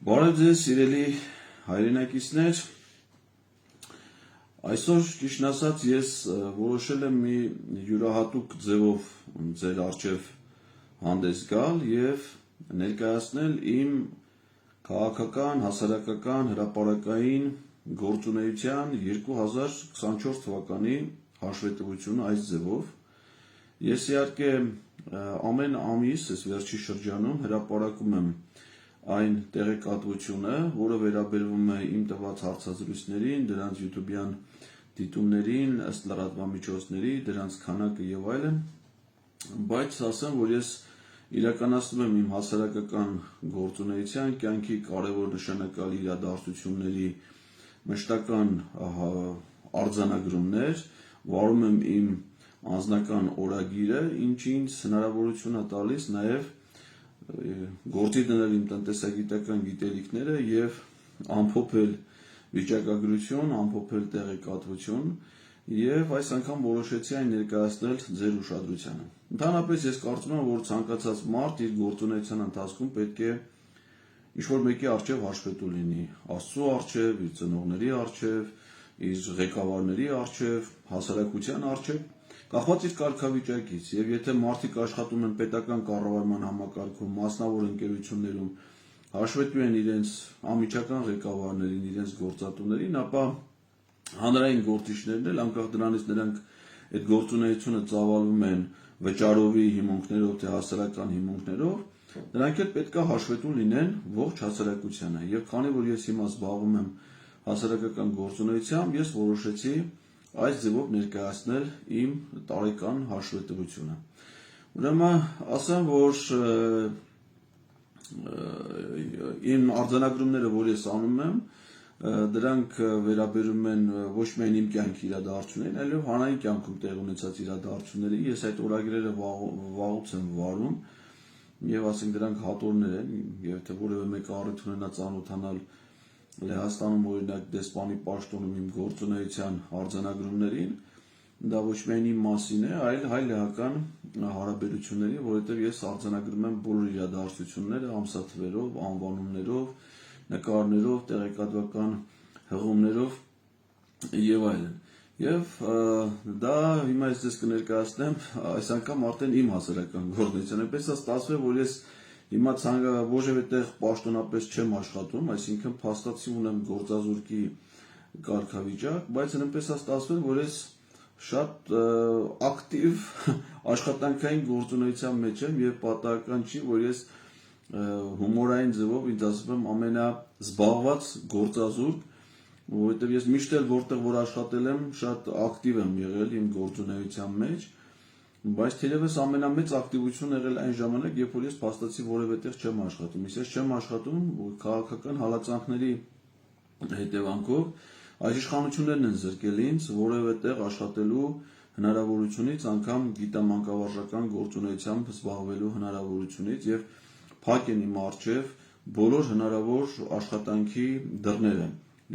Բարև ձեզ, սիրելի հայրենակիցներ, այսօր ճիշտն ասած ես որոշել եմ մի յուրահատուկ ձևով ձեր առջև հանդես գալ եւ ներկայացնել իմ քաղաքական, հասարակական, հրապարակային գործունեության 2024 թվականի հաշվետվությունը այս ձևով։ Ես իհարկե ամեն ամիս այս վերջի շրջանում հրապարակում եմ այն տեղեկատվությունը, որը վերաբերվում է իմ տված հարցազրույցներին, դրանց YouTube-յան դիտումներին, ըստ լրատվամիջոցների, դրանց քանակը եւ այլն, բայց ասեմ, որ ես իրականացնում եմ իմ հասարակական գործունեության կյանքի կարևոր նշանակալի իրադարձությունների մշտական արձանագրումներ, վարում եմ իմ անձնական օրագիրը, ինչը ինձ հնարավորություն է տալիս նաեւ գործի դնել իմ տնտեսագիտական գիտելիքները եւ ամփոփել վիճակագրություն, ամփոփել տեղեկատվություն եւ այս անգամ որոշեցի այն ներկայացնել ձեր ուշադրությանը։ Ընդհանրապես ես կարծում եմ, որ ցանկացած մարդ իր գործունեության ընթացքում պետք է ինչ-որ մեկի առջև հաշվետու լինի, Աստծո առջև, իր ծնողների առջև, իր ղեկավարների առջև, հասարակության առջև, կախված իր կարգավիճակից, եւ եթե մարդիկ աշխատում են պետական կառավարման համակարգում, մասնավոր ընկերություններում, հաշվետու են իրենց անմիջական ղեկավարներին, իրենց գործատուներին, ապա հանրային գործիչներն էլ անկախ դրանից նրանք այդ գործունեությունը ծավալվում են վճարովի հիմունքներով, թե հասարակական հիմունքներով, նրանք էլ պետք է հաշվետու լինեն ողջ հասարակությանը։ Եվ քանի որ ես հիմա զբաղվում եմ հասարակական գործունեությամբ, ես որոշեցի այս ձևով ներկայացնել իմ տարեկան հաշվետվությունը։ Ուրեմն ասեմ, որ իմ արձանագրումները, որ ես անում եմ, դրանք վերաբերում են ոչ միայն իմ կյանքի իրադարձություններին, այլև հանրային կյանքում տեղի ունեցած իրադարձությունների։ Ես այդ օրագրերը վաղուց եմ վարում եւ ասենք դրանք հատորներ են, եւ թե որևէ մեկը առիթ ունենա ծանոթանալ Լեհաստանում օրինակ դեսպանի պաշտոնում իմ գործունեության արձանագրումներին, դա ոչ միայն իմ մասին է, այլ հայ լեհական հարաբերությունների, որովհետև ես արձանագրում եմ բոլոր իրադարձությունները ամսաթվերով, անվանումներով, նկարներով, տեղեկատվական հղումներով եւ այլն։ Եվ դա հիմա ես ձեզ կներկայացնեմ այս անգամ արդեն իմ հասարակական գործունեության, այնպես է ստացվել, որ ես հիմա որևէ տեղ պաշտոնապես չեմ աշխատում, այսինքն փաստացի ունեմ գործազուրկի կարգավիճակ, բայց այնպես է ստացվել, որ ես շատ ակտիվ աշխատանքային գործունեության մեջ եմ եւ պատահական չի, որ ես հումորային ձևով ինձ ասում եմ ամենազբաղված գործազուրկ, որովհետեւ ես միշտ էլ որտեղ որ աշխատել եմ, շատ ակտիվ եմ եղել իմ գործունեության մեջ, բայց թերևս ամենամեծ ակտիվություն եղել այն ժամանակ, երբ որ ես փաստացի որևէ տեղ չեմ աշխատում։ Ես չեմ աշխատում քաղաքական հալածանքների հետևանքով, այս իշխանություններն են զրկել ինձ որևէ տեղ աշխատելու հնարավորությունից, անգամ գիտամանկավարժական գործունեությամբ զբաղվելու հնարավորությունից եւ փակ են իմ առջև բոլոր հնարավոր աշխատանքի դռները,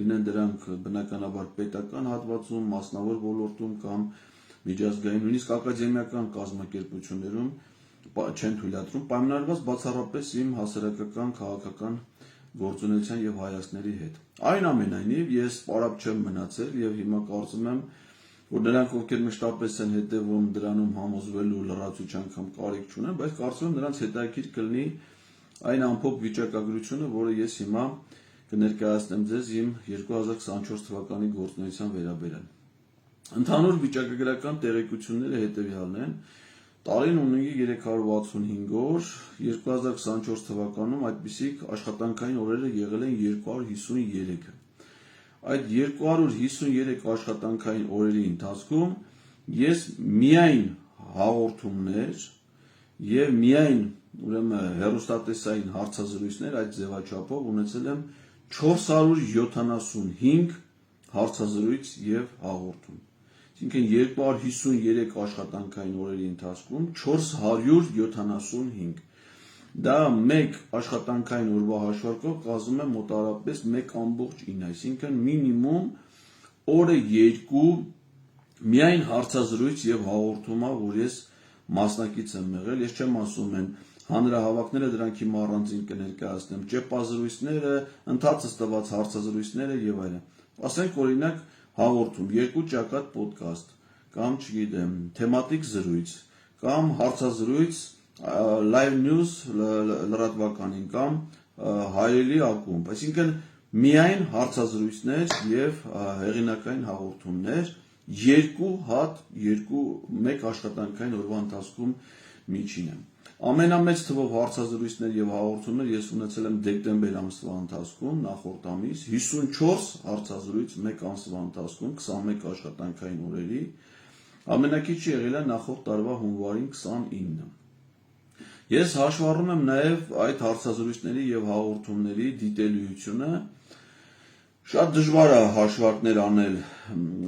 լինեն դրանք բնականաբար պետական հատվածում, մասնավոր ոլորտում կամ միջազգային, նույնիսկ ակադեմիական կազմակերպություններում չեն թույլատրում, պայմանավորված բացառապես իմ հասարակական, քաղաքական գործունեության եւ հայացքների հետ։ Այնուամենայնիվ ես պարապ չեմ մնացել եւ հիմա կարծում եմ, որ նրանք, ովքեր մշտապես են հետևում դրանում համոզվելու լրացուցիչ անգամ կարիք չունեն, բայց կարծում եմ նրանց հետաքրքիր կլինի այն ամփոփ վիճակագրությունը, որը ես հիմա կներկայացնեմ ձեզ իմ 2024 թվականի գործունեության վերաբերյալ։ Ընդհանուր վիճակագրական տեղեկությունները հետևյալն են. տարին ունի 365 օր, 2024 թվականում այդպիսիք աշխատանքային օրերը եղել են 253-ը։ Այդ 253 աշխատանքային օրերի ընթացքում ես միայն հաղորդումներ եւ միայն ուրեմն հեռուստատեսային հարցազրույցներ այդ ձևաչափով ունեցել եմ 475 հարցազրույց եւ հաղորդում։ Այսինքն 253 աշխատանքային օրերի ընթացքում 475։ Դա մեկ աշխատանքային օրվա հաշվարկով կազմում է մոտավորապես 1.9, այսինքն մինիմում օրը 2 միայն հարցազրույց եւ հաղորդումա, որ ես մասնակից եմ եղել, ես չեմ ասում են հանրահավաքները դրանք հիմա առանձին կներկայացնեմ, ճեպազրույցները, ընթացս տված հարցազրույցները եւ այլն։ Ասենք օրինակ հաղորդում, երկու ճակատ ոդկաստ, կամ չգիտեմ, թեմատիկ զրույց, կամ հարցազրույց live news լրատվականին կամ հայրելի ակումբ, այսինքն միայն հարցազրույցներ եւ հեղինակային հաղորդումներ մեկ աշխատանքային օրվա ընթացքում միջինը։ Ամենամեծ թվով հարցազրույցներ եւ հաղորդումներ ես ունեցել եմ դեկտեմբեր ամսվա ընթացքում, նախորդ ամիս 54 հարցազրույց մեկ ամսվա ընթացքում 21 աշխատանքային օրերի, ամենակիչը եղել է նախորդ տարվա հունվարին 29։ Ես հաշվառում եմ նաև այդ հարցազրույցների եւ հաղորդումների դիտելիությունը, շատ դժվար է հաշվարկներ անել,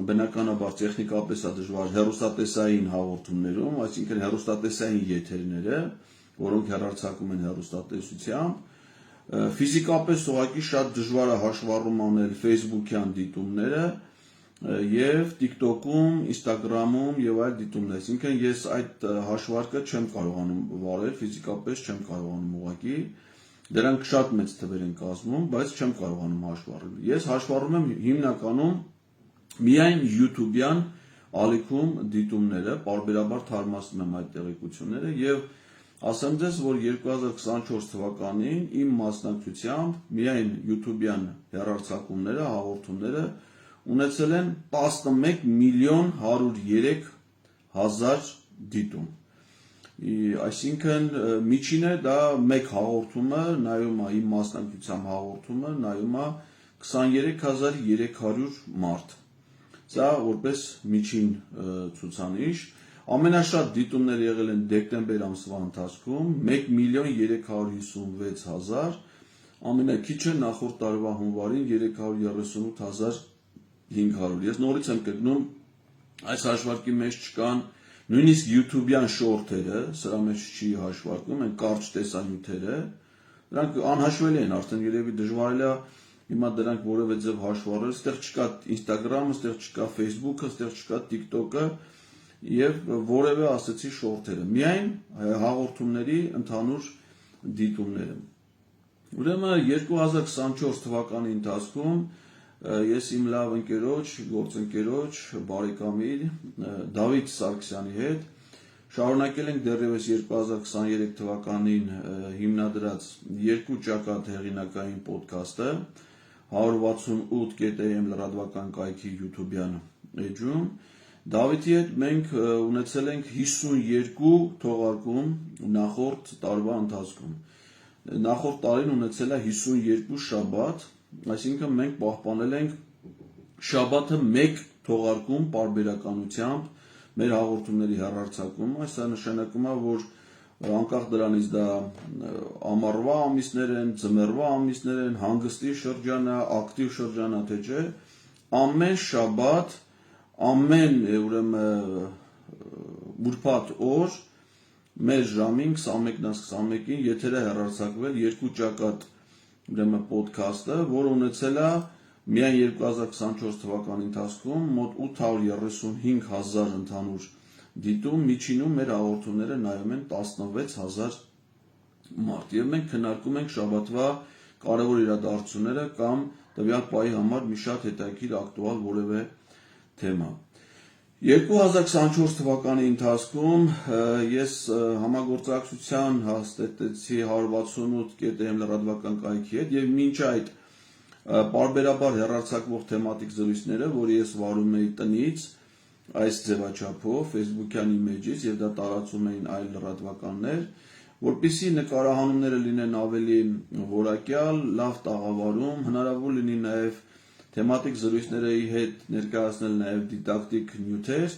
բնականաբար տեխնիկապես է դժվար հեռուստատեսային հաղորդումներում, այսինքն հեռուստատեսային եթերները, որոնք հեռարձակում են հեռուստատեսությամբ, ֆիզիկապես ուղղակի շատ դժվար է հաշվառում անել Facebook-յան դիտումները եւ TikTok-ում, Instagram-ում եւ այլ դիտումներ, այսինքն ես այդ հաշվարկը չեմ կարողանում վարել, ֆիզիկապես չեմ կարողանում ուղղակի, դրանք շատ մեծ թվեր են կազմում, բայց չեմ կարողանում հաշվառել։ Ես հաշվառում եմ հիմնականում միայն YouTube-յան ալիքում դիտումները, պարբերաբար թարմացնում եմ այդ տեղեկությունները եւ ասեմ ձեզ, որ 2024 թվականին իմ մասնակցությամբ միայն YouTube-յան հեռարձակումները, հաղորդումները ունեցել են 11 միլիոն 103 հազար դիտում։ Այսինքն միջինը դա մեկ հաղորդումը նայում է իմ մասնակցությամբ հաղորդումը նայում է 23300 մարդ։ Սա որպես միջին ցուցանիշ, ամենաշատ դիտումներ եղել են դեկտեմբեր ամսվա ընթացքում 1 միլիոն 356 հազար, ամենակիչը նախորդ տարվա հունվարին 338500։ Ես նորից եմ կգնում, այս հաշվարկի մեջ չկան նույնիսկ YouTube-յան շորթերը, սրա մեջ չի հաշվարկվում, են կարճ տեսանյութերը, դրանք անհաշվելի են, արդեն երևի դժվար է հիմա դրանք որևէ ձև հաշվառել, ստեղ չկա Instagram-ը, ստեղ չկա Facebook-ը, ստեղ չկա TikTok-ը եւ որևէ ասեցի շորթերը, միայն հաղորդումների ընդհանուր դիտումները։ Ուրեմն 2024 թվականի ընթացքում ես իմ լավ ընկերոջ, գործընկերոջ, բարեկամի Դավիթ Սարգսյանի հետ շարունակել ենք դեռևս 2023 թվականին հիմնադրած երկու ճակատ հեղինակային ոդկասթը 168.am լրատվական կայքի YouTube-յան էջում։ Դավիթի հետ մենք ունեցել ենք 52 թողարկում նախորդ տարվա ընթացքում։ Նախորդ տարին ունեցել է 52 շաբաթ, այսինքն մենք պահպանել ենք շաբաթը մեկ թողարկում պարբերականությամբ մեր հաղորդումների հեռարձակումը, սա նշանակում է, որ անկախ դրանից դա ամառվա ամիսներ են, ձմեռվա ամիսներ են, հանգստի շրջան է, ակտիվ շրջան է, թե չէ, ամեն շաբաթ, ամեն ուրբաթ օր մեր ժամին 21:21-ին եթեր է հեռարձակվել երկու ճակատ ոդքասթը, որը ունեցել է միայն 2024 թվականի ընթացքում մոտ 835 հազար ընդհանուր դիտում, միջինում մեր հաղորդումները նայում են 16000 մարդ եւ մենք քննարկում ենք շաբաթվա կարևոր իրադարձությունները կամ տվյալ պահի համար մի շատ հետաքրքիր ակտուալ որևէ թեմա։ 2024 թվականի ընթացքում ես համագործակցության հաստատեցի 168.am լրատվական կայքի հետ եւ մինչ այդ պարբերաբար հեռարձակվող թեմատիկ զրույցները, որ ես վարում էի տնից այս ձևաչափով Facebook-յան իմեջից եւ դա տարածում էին այլ լրատվականներ, որպեսզի նկարահանումները լինեն ավելի որակյալ, լավ տաղավարում, հնարավոր լինի նաեւ թեմատիկ զրույցների հետ ներկայացնել նաեւ դիդակտիկ նյութեր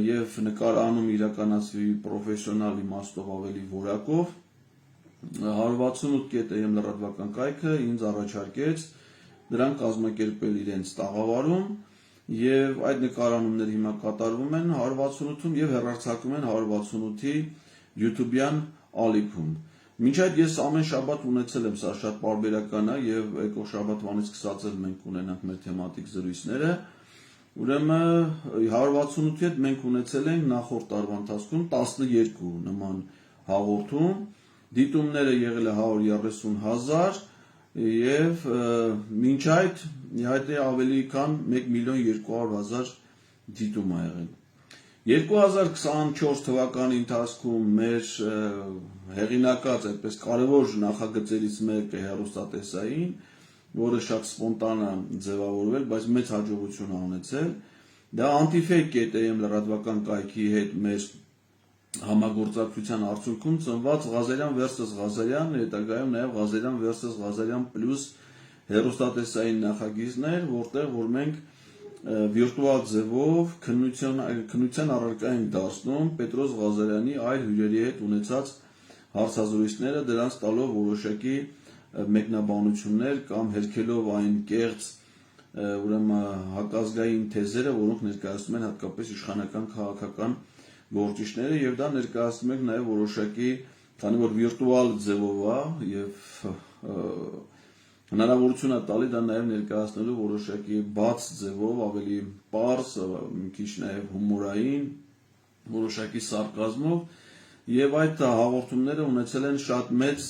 եւ նկարահանում իրականացվի պրոֆեսիոնալ իմաստով ավելի որակով 168.am լրատվական կայքը ինձ առաջարկեց դրան կազմակերպել իրենց տաղավարում եւ այդ նկարահանումները հիմա կատարվում են 168-ում եւ հեռարձակվում են 168-ի YouTube-յան ալիքում։ Մինչ այդ ես ամեն շաբաթ ունեցել եմ, սա շատ պարբերական է եւ եկող շաբաթվանից սկսած էլ մենք ունենանք մեր թեմատիկ զրույցները։ Ուրեմն 168-ի հետ մենք ունեցել ենք նախորդ տարվա ընթացքում 12 նման հաղորդում, դիտումները եղել է 130,000 եւ մինչ այդ իհարկե ավելի քան 1,200,000 դիտում ա եղել։ 2024 թվականի ընթացքում մեր հեղինակած այդպես կարևոր նախագծերից մեկը հեռուստատեսային, որը շատ սպոնտան է ձևավորվել, բայց մեծ հաջողություն ա ունեցել, դա Antifake.am լրատվական կայքի հետ մեր համագործակցության արդյունքում ծնված Ղազարյան versus Ղազարյան, հետագայում նաև Ղազարյան versus Ղազարյան plus հեռուստատեսային նախագիծն էր, որտեղ որ մենք վիրտուալ ձևով քննության առարկա ենք դարձնում Պետրոս Ղազարյանի այլ հյուրերի հետ ունեցած հարցազրույցները, դրանց տալով որոշակի մեկնաբանություններ կամ հերքելով այն կեղծ ուրեմն հակազգային թեզերը, որոնք ներկայացնում են հատկապես իշխանական քաղաքական գործիչները, եւ դա ներկայացնում ենք նաեւ որոշակի, քանի որ վիրտուալ ձևով է եւ հնարավորություն է տալի դա նաեւ ներկայացնելու որոշակի բաց ձևով, ավելի պարզ, մի քիչ նաեւ հումորային, որոշակի սարկազմով, եւ այդ հաղորդումները ունեցել են շատ մեծ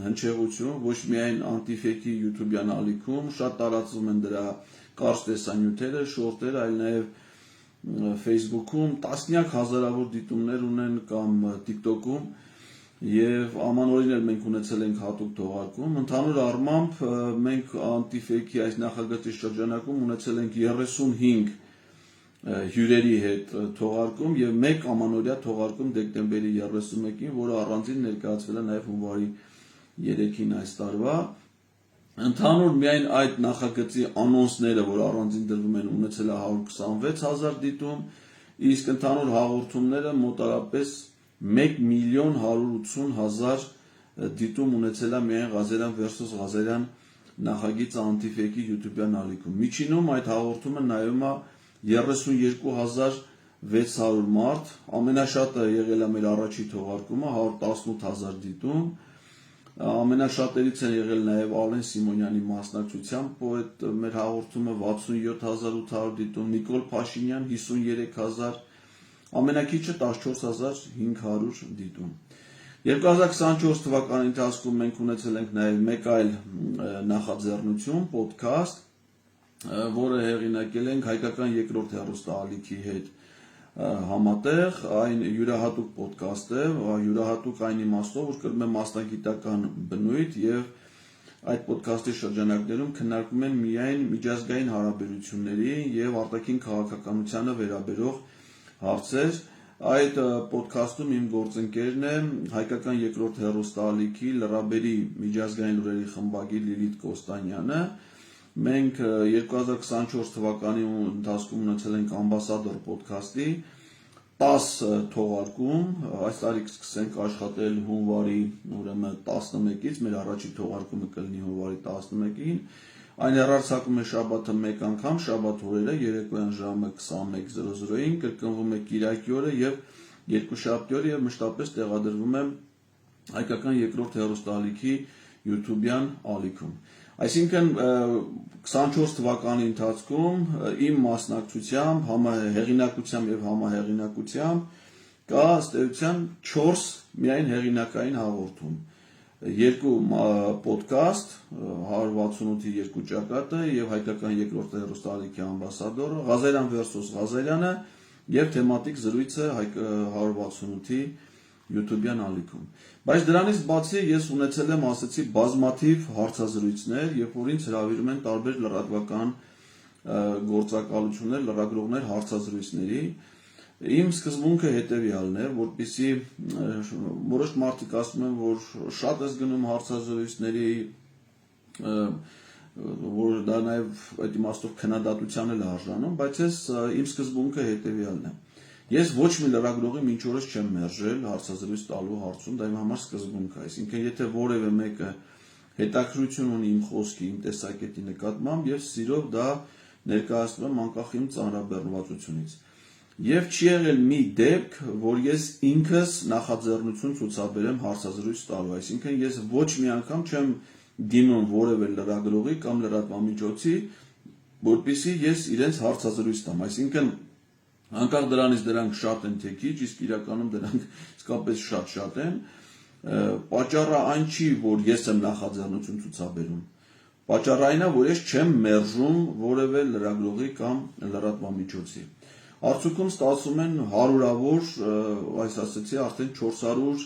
հնչեղություն, ոչ միայն Antifake-ի YouTube-յան ալիքում, շատ տարածվում են դրա կարճ տեսանյութերը, շորտերը, այլ նաեւ Facebook-ում տասնյակ հազարավոր դիտումներ ունեն կամ TikTok-ում եւ ամանորին էլ մենք ունեցել ենք հատուկ թողարկում։ Ընդհանուր առմամբ մենք Antifake-ի այս նախագծի շրջանակում ունեցել ենք 35 հյուրերի հետ թողարկում եւ մեկ ամանորյա թողարկում դեկտեմբերի 31-ին, որը առանձին ներկայացվել է նաեւ հունվարի 3-ին այս տարվա։ Ընդհանուր միայն այդ նախագծի անոնսները, որ առանձին դրվում են, ունեցել է 126,000 դիտում, իսկ ընդհանուր հաղորդումները մոտարապես 1,180,000 դիտում ունեցել է միայն Ղազարյան versus Ղազարյան նախագիծը Antifake-ի YouTube-յան ալիքում։ Միջինում այդ հաղորդումը նայում է 32,600 մարդ, ամենաշատը եղել է մեր առաջի թողարկումը 118,000 դիտում, ամենաշատերից են եղել նաև Ալեն Սիմոնյանի մասնակցությամբ այդ մեր հաղորդումը 67,800 դիտում, Նիկոլ Փաշինյան 53,000, ամենակիչը 14,500 դիտում։ 2024 թվականի ընթացքում մենք ունեցել ենք նաև մեկ այլ նախաձեռնություն, podcast, որը հեղինակել ենք հայկական երկրորդ հեռուստաալիքի հետ համատեղ, այն յուրահատուկ ոդկաստ է, յուրահատուկ այն իմաստով, որ կրում է մասնագիտական բնույթ եւ այդ ոդկասթի շրջանակներում քննարկում են միայն միջազգային հարաբերությունների եւ արտաքին քաղաքականությանը վերաբերող հարցեր։ Այդ ոդկասթում իմ գործընկերն է հայկական երկրորդ հեռուստաալիքի լրաբերի միջազգային լուրերի խմբագիր Լիլիթ Կոստանյանը։ Մենք 2024 թվականի ընթացքում ունեցել ենք ամբասադոր ոդկասթի 10 թողարկում, այս տարի կսկսենք աշխատել հունվարի ուրեմն 11-ից, մեր առաջի թողարկումը կլինի հունվարի 11-ին, այն հեռարձակում է շաբաթը մեկ անգամ, շաբաթ օրերը երեկոյան ժամը 21:00-ին, կրկնվում է կիրակի օրը եւ երկուշաբթի օրը եւ մշտապես տեղադրվում է հայկական երկրորդ հեռուստաալիքի YouTube-յան ալիքում։ Այսինքն 24 թվականի ընթացքում իմ մասնակցությամբ, հեղինակությամբ եւ համահեղինակությամբ կա ըստ էության 4 միայն հեղինակային հաղորդում, 2 ոդկաստ, 168-ի 2 ճակատը եւ հայկական երկրորդ հեռուստաալիքի ամբասադորը, Ղազարյան versus Ղազարյանը եւ թեմատիկ զրույցը 168-ի YouTube-յան ալիքում։ Բայց դրանից բացի ես ունեցել եմ, ասեցի, բազմաթիվ հարցազրույցներ, երբ որ ինձ հրավիրում են տարբեր լրատվական գործակալություններ, լրագրողներ հարցազրույցների։ Իմ սկզբունքը հետեւյալն է, որպեսզի որոշ մարդիկ ասում են, որ շատ ես գնում հարցազրույցների, որ դա նաև այդ իմաստով քննադատության էլ արժանում, բայց իմ սկզբունքը հետեւյալն է։ Ես ոչ մի լրագրողի մինչ օրս չեմ մերժել հարցազրույց տալու հարցում, դա իմ համար սկզբունք է, այսինքն եթե որևէ մեկը հետաքրություն ունի իմ խոսքի, իմ տեսակետի նկատմամբ, ես սիրով դա ներկայացնում եմ անկախ իմ ծանրաբեռնվածությունից։ Եվ չի եղել մի դեպք, որ ես ինքս նախաձեռնություն ցուցաբերեմ հարցազրույց տալու, այսինքն ես ոչ մի անգամ չեմ դիմում որևէ լրագրողի կամ լրատվամիջոցի, որպեսզի ես իրենց հարցազրույց տամ, այսինքն Անկախ դրանից դրանք շատ են թե քիչ, իսկ իրականում դրանք իսկապես շատ են։ Պատճառը այն չի, որ ես եմ նախաձեռնություն ցուցաբերում։ Պատճառը այն է, որ ես չեմ մերժում որևէ լրագրողի կամ լրատվամիջոցի։ Արդյունքում ստացվում են հարյուրավոր, այս ասեցի, արդեն 400,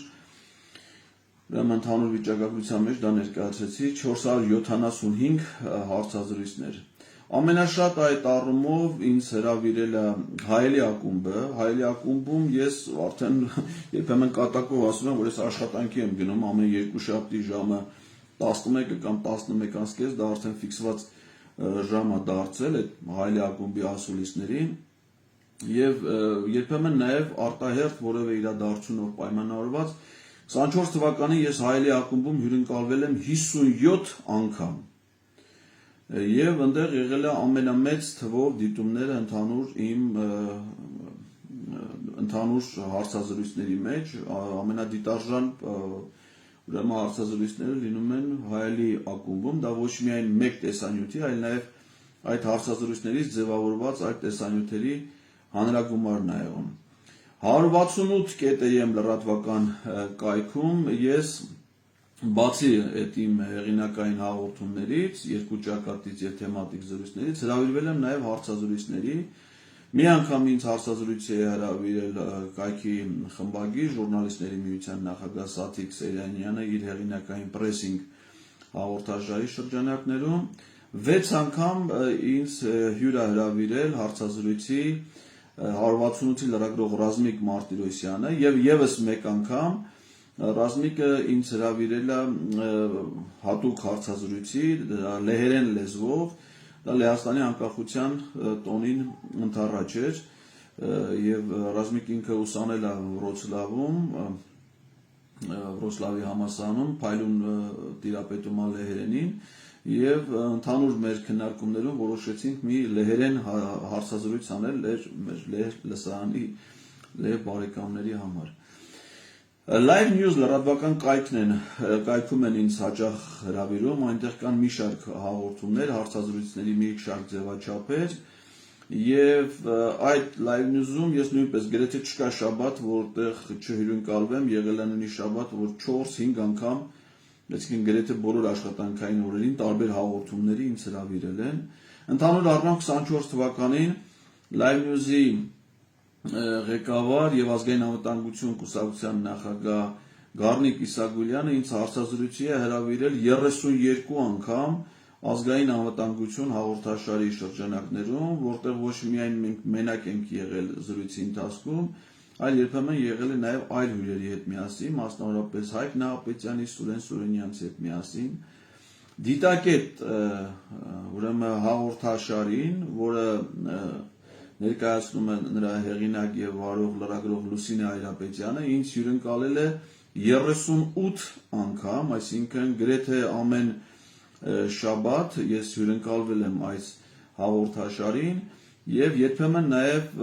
ընդհանուր վիճակագրության մեջ դա ներկայացրեցի 475 հարցազրույցներ։ Ամենաշատ այդ առումով ինձ հրավիրել է Հայելի ակումբը։ Հայելի ակումբում ես արդեն երբեմն կատակով ասում եմ, որ ես աշխատանքի եմ գնում ամեն երկուշաբթի ժամը 11 կամ 11:30, դա արդեն ֆիքսված ժամ է դարձել այդ Հայելի ակումբի ասուլիսներին։ Եվ երբեմն նաև արտահերթ որևէ իրադարձությունով պայմանավորված 24 թվականին ես Հայելի ակումբում հյուրընկալվել եմ 57 անգամ։ Եվ այնտեղ եղել է ամենամեծ թվով դիտումները ընդհանուր հարցազրույցների մեջ, ամենադիտարժան ուրեմն հարցազրույցները լինում են Հայելի ակումբում, դա ոչ միայն մեկ տեսանյութի, այլ նաև այդ հարցազրույցներից ձևավորված այդ տեսանյութերի հանրագումարն է եղում։ 168.am լրատվական կայքում ես բացի այդ իմ հեղինակային հաղորդումներից, երկու ճակատից եւ թեմատիկ զրույցներից հրավիրվել եմ նաեւ հարցազրույցների։ Մի անգամ ինձ հարցազրույցի է հրավիրել կայքի խմբագիր ժուրնալիստների միության նախագահ Սաթիկ Սեյրանյանը իր հեղինակային պրեսինգ հաղորդաշարի շրջանակներում, 6 անգամ ինձ հյուր է հրավիրել հարցազրույցի 168-ի լրագրող Ռազմիկ Մարտիրոսյանը եւ եւս մեկ անգամ Ռազմիկը ինձ հրավիրել է հատուկ հարցազրույցի լեհերեն լեզվով, դա Լեհաստանի անկախության տոնին ընդառաջ էր եւ Ռազմիկը ինքը ուսանել է Վրոցլավի համալսարանում փայլուն տիրապետում է լեհերենին եւ ընդհանուր մեր քննարկումներում որոշեցինք մի լեհերեն հարցազրույց անել մեր լեհ լսարանի լեհ բարեկամների համար։ Live News լրատվական կայքում են ինձ հաճախ հրավիրում, այնտեղ կան մի շարք հաղորդումներ, հարցազրույցների մի շարք ձևաչափեր եւ այդ Live News-ում ես նույնպես գրեթե չկա շաբաթ, որտեղ չհյուրընկալվեմ, եղել է նույնիսկ շաբաթ, որ 4-5 անգամ, այսինքն գրեթե բոլոր աշխատանքային օրերին տարբեր հաղորդումների ինձ հրավիրել են։ Ընդհանուր առմամբ 24 թվականին Live News-ի ղեկավար եւ ազգային անվտանգություն կուսակցության նախագահ Գառնիկ Իսագուլյանը ինձ հարցազրույցի է հրավիրել 32 անգամ ազգային անվտանգություն հաղորդաշարի շրջանակներում, որտեղ ոչ միայն մենք մենակ ենք եղել զրույցի ընթացքում, այլ երբեմն եղել է նաեւ այլ հյուրերի հետ միասին, մասնավորապես Հայկ Նահապետյանի, Սուրեն Սուրենյանցի հետ միասին։ Դիտակետ ուրեմն հաղորդաշարին, որը ներկայացնում է նրա հեղինակ եւ վարող լրագրող Լուսինե Այրապետյանը, ինձ հյուրընկալել է 38 անգամ, այսինքն գրեթե ամեն շաբաթ ես հյուրընկալվել եմ այս հաղորդաշարին եւ երբեմն նաեւ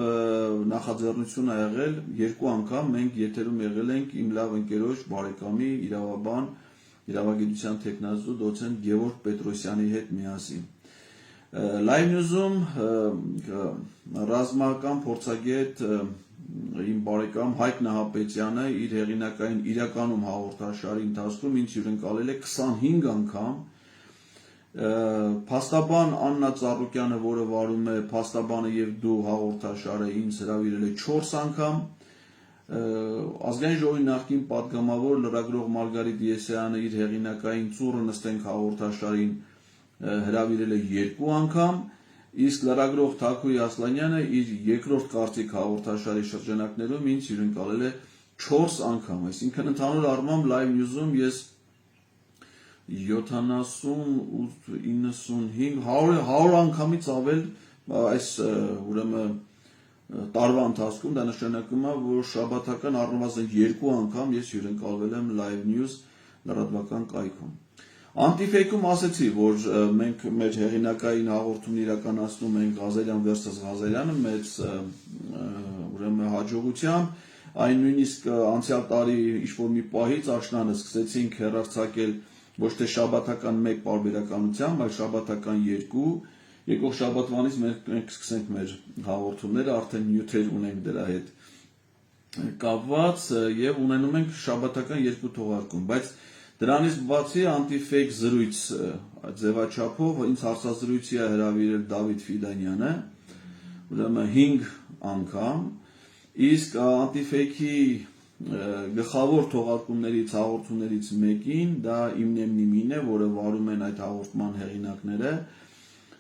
նախաձեռնություն ա եղել 2 անգամ մենք եթերում եղել ենք իմ լավ ընկերոջ բարեկամի իրավաբան իրավագիտության տեխնազու դոցենտ Գևորգ Պետրոսյանի հետ միասին։ Live News-ում ռազմական փորձագետ իմ բարեկամ Հայկ Նահապետյանը իր հեղինակային իրականում հաղորդաշարի ընթացքում ինձ հյուրընկալել է 25 անգամ, փաստաբան Աննա Ծառուկյանը, որը վարում է Փաստաբանը եւ դու հաղորդաշարը, ինձ հրավիրել է 4 անգամ, ազգային ժողովի նախկին պատգամավոր լրագրող Մարգարիտ Եսայանը իր հեղինակային Ծուռը նստենք հաղորդաշարին հրավիրել է 2 անգամ, իսկ լրագրող Թաքուի Ասլանյանը իր երկրորդ կարծիք հաղորդաշարի շրջանակներում ինձ հյուրընկալել է 4 անգամ, այսինքն ընդհանուր առմամբ Live News-ում ես 70, 95, 100 անգամից ավել այս ուրեմն տարվա ընթացքում, դա նշանակում է, որ շաբաթական առնվազն 2 անգամ ես հյուրընկալվել եմ Live News լրատվական կայքում։ Antifake-ում ասեցի, որ մենք մեր հեղինակային հաղորդումն իրականացնում ենք Ղազարյան versus Ղազարյանը մեծ ուրեմն հաջողությամբ, այն նույնիսկ անցյալ տարի ինչ-որ մի պահից աշնանը սկսեցինք հեռարձակել ոչ թե շաբաթական 1 պարբերականությամբ, այլ շաբաթական 2 եկող շաբաթվանից մենք սկսենք մեր հաղորդումները, արդեն նյութեր ունենք դրա հետ կապված եւ ունենում ենք շաբաթական 2 թողարկում, բայց դրանից բացի anti-fake զրույց ձևաչափով ինձ հարցազրույցի է հրավիրել Դավիթ Ֆիդանյանը, ուրեմն 5 անգամ, իսկ anti-fake-ի գլխավոր թողարկումներից հաղորդումներից մեկին դա Իմնեմնիմին է, որը վարում են այդ հաղորդման հեղինակները,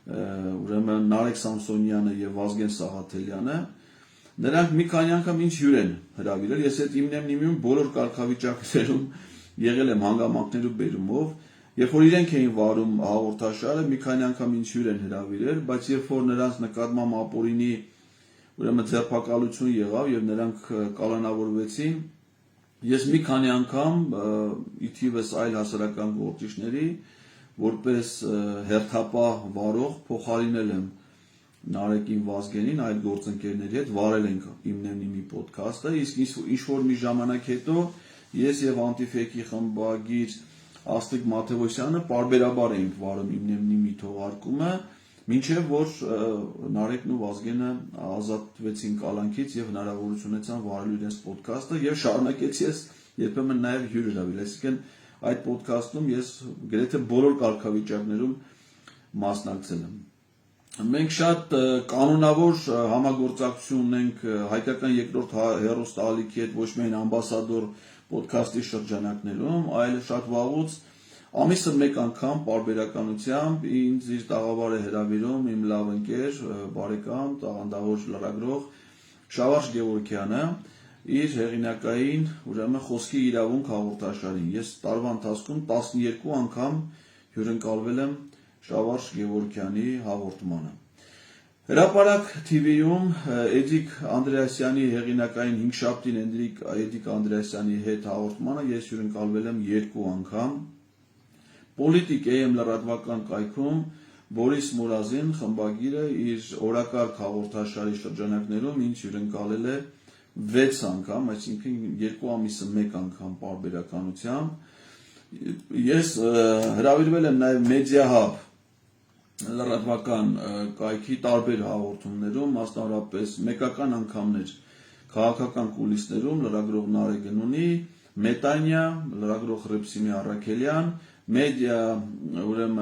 ուրեմն Նարեկ Սամսոնյանը եւ Վազգեն Սաղաթելյանը, նրանք մի քանի անգամ ինձ հյուր են հրավիրել, ես այդ Իմնեմնիմիում բոլոր կարգավիճակներում եղել եմ հանգամանքներու բերումով, երբ որ իրենք էին վարում հաղորդաշարը, մի քանի անգամ ինձ հյուր են հրավիրել, բայց երբ որ նրանց նկատմամբ ապօրինի ուրեմն ձերբակալություն եղավ եւ նրանք կալանավորվեցին, ես մի քանի անգամ ի թիվս այլ հասարակական գործիչների որպես հերթապահ վարող փոխարինել եմ Նարեկին Վազգենին այդ գործընկերների հետ վարել ենք Իմնեմնիմի ոդքասթը, իսկ ինչ որ մի ժամանակ հետո ես եւ anti-fake-ի խմբագիր Աստղիկ Մաթեոսյանը պարբերաբար էինք վարում Իմնեմնիմի թողարկումը, մինչև որ Նարեկն ու Վազգենը ազատվեցին կալանքից եւ հնարավորություն ունեցան վարելու իրենց ոդքասթը եւ շարունակեցի ես երբեմն նաեւ հյուր հրավիրել, այսինքն այդ ոդքասթում ես գրեթե բոլոր կարգավիճակներում մասնակցել եմ։ Մենք շատ կանոնավոր համագործակցություն ունենք հայկական երկրորդ հեռուստաալիքի հետ ոչ միայն ամբասադոր ոդքասթի շրջանակներում, այլ շատ վաղուց ամիսը մեկ անգամ պարբերականությամբ ինձ իր տաղավարը հրավիրում իմ լավ ընկեր, բարեկամ, տաղանդավոր լրագրող Շավարժ Գևորգյանը իր հեղինակային ուրեմն խոսքի իրավունք հաղորդաշարին։ Ես տարվա ընթացքում 12 անգամ հյուրընկալվել եմ Շավարժ Գևորգյանի հաղորդմանը։ Հրապարակ TV-ում Էդիկ Անդրեասյանի հեղինակային 5-շաբթին Էդիկ Անդրեասյանի հետ հաղորդմանը ես հյուրընկալվել եմ 2 անգամ։ Պոլիտիկ AM լրատվական կայքում Բորիս Մուրազին խմբագիրը իր օրակարգ հաղորդաշարի շրջանակներում ինձ հյուրընկալել է 6 անգամ, այսինքն 2 ամիսը 1 անգամ պարբերականությամբ։ Ես հրավիրվել եմ նաև Media Hub լրատվական կայքի տարբեր հաղորդումներում, մասնավորապես մեկական անգամներ քաղաքական կուլիսներում լրագրող Նարեկ Գնունի, Մետանյա, լրագրող Ռեփսիմի Առաքելյան, մեդիա ուրեմն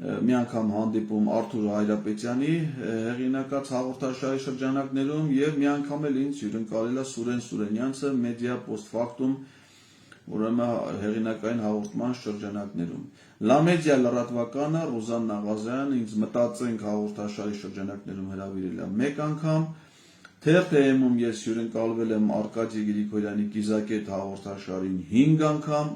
մի անգամ հանդիպում Արթուր Հայրապետյանի հեղինակած հաղորդաշարի շրջանակներում եւ մի անգամ էլ ինձ հյուրընկալել է Սուրեն Սուրենյանցը մեդիա post-factum ուրեմն հեղինակային հաղորդման շրջանակներում։ Լա մեդիա լրատվականը Ռուզան Նաղազյանը ինձ մտածենք հաղորդաշարի շրջանակներում հրավիրել է 1 անգամ, TRT-ում ես հյուրընկալվել եմ Արկադի Գրիգորյանի Կիզակետ հաղորդաշարին 5 անգամ։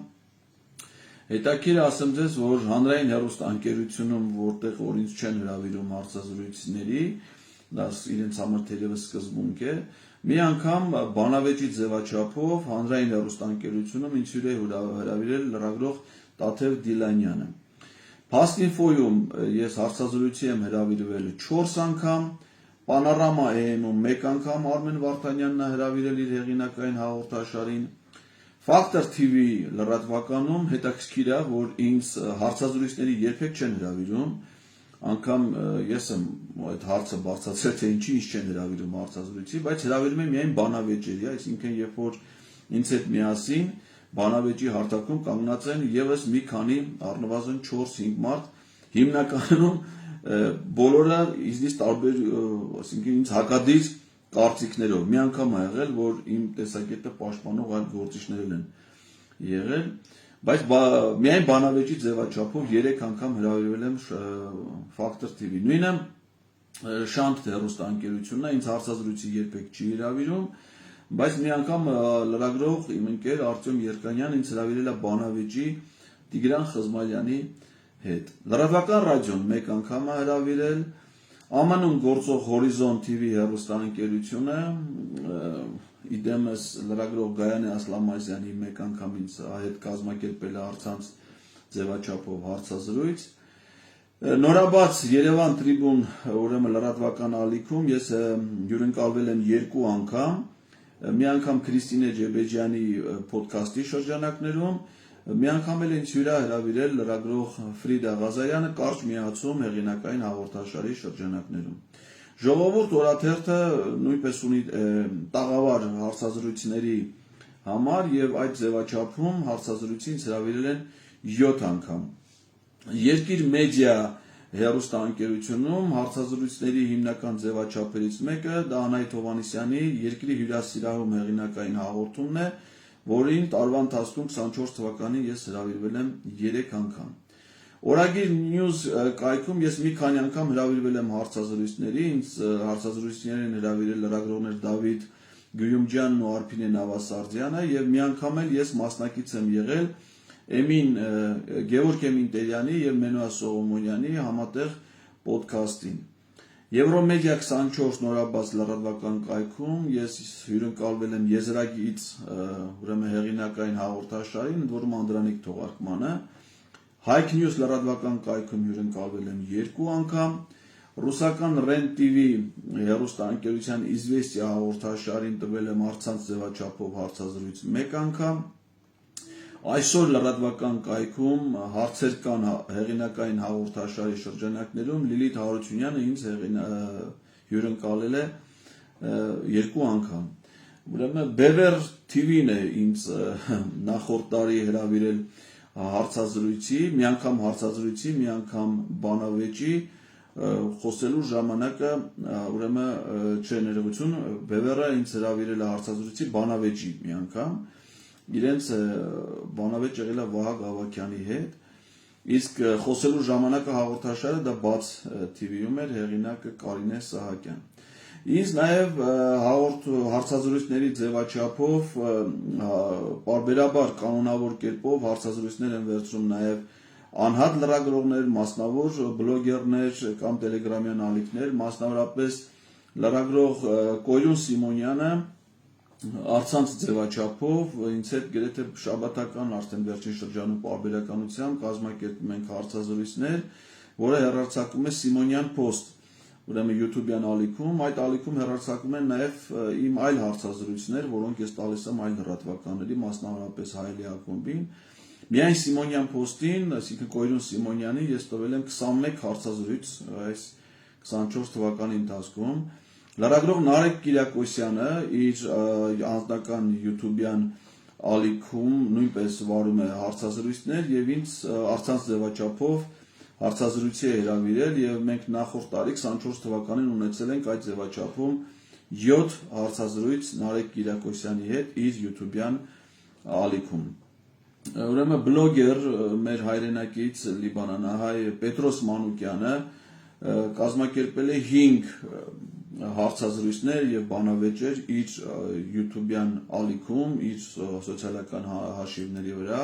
Հետաքրքիր ասեմ ձեզ, որ հանրային հեռուստաընկերությունում, որտեղ որ ինձ չեն հրավիրում հարցազրույցների, դա իրենց համար թերևս սկզբունք է, մի անգամ բանավեճի ձևաչափով հանրային հեռուստաընկերությունում ինձ հյուր է հրավիրել լրագրող Տաթև Դիլանյանը։ Փաստ-ինֆոյում ես հարցազրույցի եմ հրավիրվել 4 անգամ, Պանորամա AM-ում 1 անգամ Արմեն Վարդանյանն է հրավիրել իր հեղինակային հաղորդաշարին։ Factor TV լրատվականում հետաքրքիր է, որ ինձ հարցազրույցների երբեք չեն հրավիրում, անգամ ես եմ այդ հարցը բարձրացրել, թե ինչի ինձ չեն հրավիրում հարցազրույցի, բայց հրավիրում եմ միայն բանավեճերի, այսինքն երբ որ ինձ հետ միասին բանավեճի հարթակում կանգնած են եւս մի քանի առնվազն 4-5 մարդ, հիմնականում բոլորը ինձ տարբեր, այսինքն ինձ հակադիր կարծիքներով։ Մի անգամ ա եղել, որ իմ տեսակետը պաշտպանող այլ գործիչներ են եղել, բայց միայն բանավեճի ձևաչափով 3 անգամ հրավիրվել եմ Factor TV։ Նույնը Շանթ հեռուստաընկերությունն է, ինձ հարցազրույցի երբեք չի հրավիրում, բայց մի անգամ լրագրող իմ ընկեր Արտյոմ Երկանյանն ինձ հրավիրել է բանավեճի Տիգրան Խզմալյանի հետ։ Լրատվական ռադիոն 1 անգամ է հրավիրել, ԱՄՆ-ում գործող Horizon TV հեռուստաընկերությունը իդեմս լրագրող Գայանե Ասլամազյանի 1 անգամ ինձ հետ կազմակերպել է առցանց ձևաչափով հարցազրույց։ Նորաբաց Երևան Tribune ուրեմն լրատվական ալիքում ես հյուրընկալվել եմ 2 անգամ, մի անգամ Քրիստինե Ջեբեջյանի ոդքասթի շրջանակներում, մի անգամ էլ ինձ հյուր է հրավիրել լրագրող Ֆրիդա Ղազարյանը կարճ միացում հեղինակային հաղորդաշարի շրջանակներում։ Ժողովուրդ օրաթերթը նույնպես ունի տաղավար հարցազրույցների համար եւ այդ ձևաչափում հարցազրույցին հրավիրել են 7 անգամ։ Երկիր մեդիա հեռուստաընկերությունում հարցազրույցների հիմնական ձևաչափերից մեկը դա Անահիտ Հովհաննիսյանի Երկրի հյուրասիրահում հեղինակային հաղորդումն է, որին տարվա ընթացքում 24 թվականին ես հրավիրվել եմ 3 անգամ։ Օրագիր News կայքում ես մի քանի անգամ հրավիրվել եմ հարցազրույցների, ինձ հարցազրույցներին հրավիրել լրագրողներ Դավիթ Գյուլյումջյանն ու Արփինե Նավասարդյանը եւ մի անգամ էլ ես մասնակից եմ եղել Գևորգ Էմին Տերյանի եւ Մենուա Սողոմոնյանի համատեղ ոդքասթին։ Եվրոմեդիա 24 նորաբաց լրատվական կայքում ես հյուրընկալվել եմ եզրագից ուրեմն հեղինակային հաղորդաշարին, ընդ որում Անդրանիկ թողարկմանը, Հայք News լրատվական կայքում հյուրընկալվել եմ 2 անգամ, ռուսական Ren TV հեռուստաընկերության Izvestia հաղորդաշարին տվել եմ առցանց ձևաչափով հարցազրույց 1 անգամ, այսօր լրատվական կայքում հարցեր կան հեղինակային հաղորդաշարի շրջանակներում Լիլիթ Հարությունյանը ինձ հյուրընկալել է 2 անգամ։ Ուրեմն Bever TV-ն է ինձ նախորդ տարի հրավիրել հարցազրույցի, մի անգամ հարցազրույցի, մի անգամ բանավեճի խոսելու ժամանակը ուրեմն չէ ներողություն, Bever-ը ինձ հրավիրել է հարցազրույցի բանավեճի մի անգամ։ Իրենց բանավեճ եղել է Վահագ Ավագյանի հետ, իսկ խոսելու ժամանակը հաղորդաշարը դա բաց TV-ում էր, հեղինակը Կարինե Սահակյան։ Ինձ նաև հարցազրույցների ձևաչափով պարբերաբար կանոնավոր կերպով հարցազրույցներ են վերցնում նաև անհատ լրագրողներ, մասնավոր բլոգերներ կամ տելեգրամյան ալիքներ, մասնավորապես լրագրող Կոյուն Սիմոնյանը առցանց ձևաչափով ինձ հետ գրեթե շաբաթական արդեն վերջին շրջանում պարբերականությամբ կազմակերպում ենք հարցազրույցներ, որը հեռարձակում է Սիմոնյան Post, ուրեմն YouTube-յան ալիքում, այդ ալիքում հեռարձակում են նաև իմ այլ հարցազրույցներ, որոնք ես տալիս եմ այլ լրատվականների, մասնավորապես Հայելի ակումբին։ Միայն Սիմոնյան Post-ին, այսինքն Կոյրուն Սիմոնյանի, ես տվել եմ 21 հարցազրույց այս 24 թվականի ընթացքում։ Լրագրող Նարեկ Կիրակոսյանը իր անձնական YouTube-յան ալիքում նույնպես վարում է հարցազրույցներ եւ ինձ առցանց ձևաչափով հարցազրույցի է հրավիրել եւ մենք նախորդ տարի 24 թվականին ունեցել ենք այդ ձևաչափում 7 հարցազրույց Նարեկ Կիրակոսյանի հետ իր YouTube-յան ալիքում։ Ուրեմն բլոգեր մեր հայրենակից լիբանանահայ Պետրոս Մանուկյանը կազմակերպել է 5 հարցազրույցներ եւ բանավեճեր իր YouTube-յան ալիքում, իր սոցիալական հաշիվների վրա։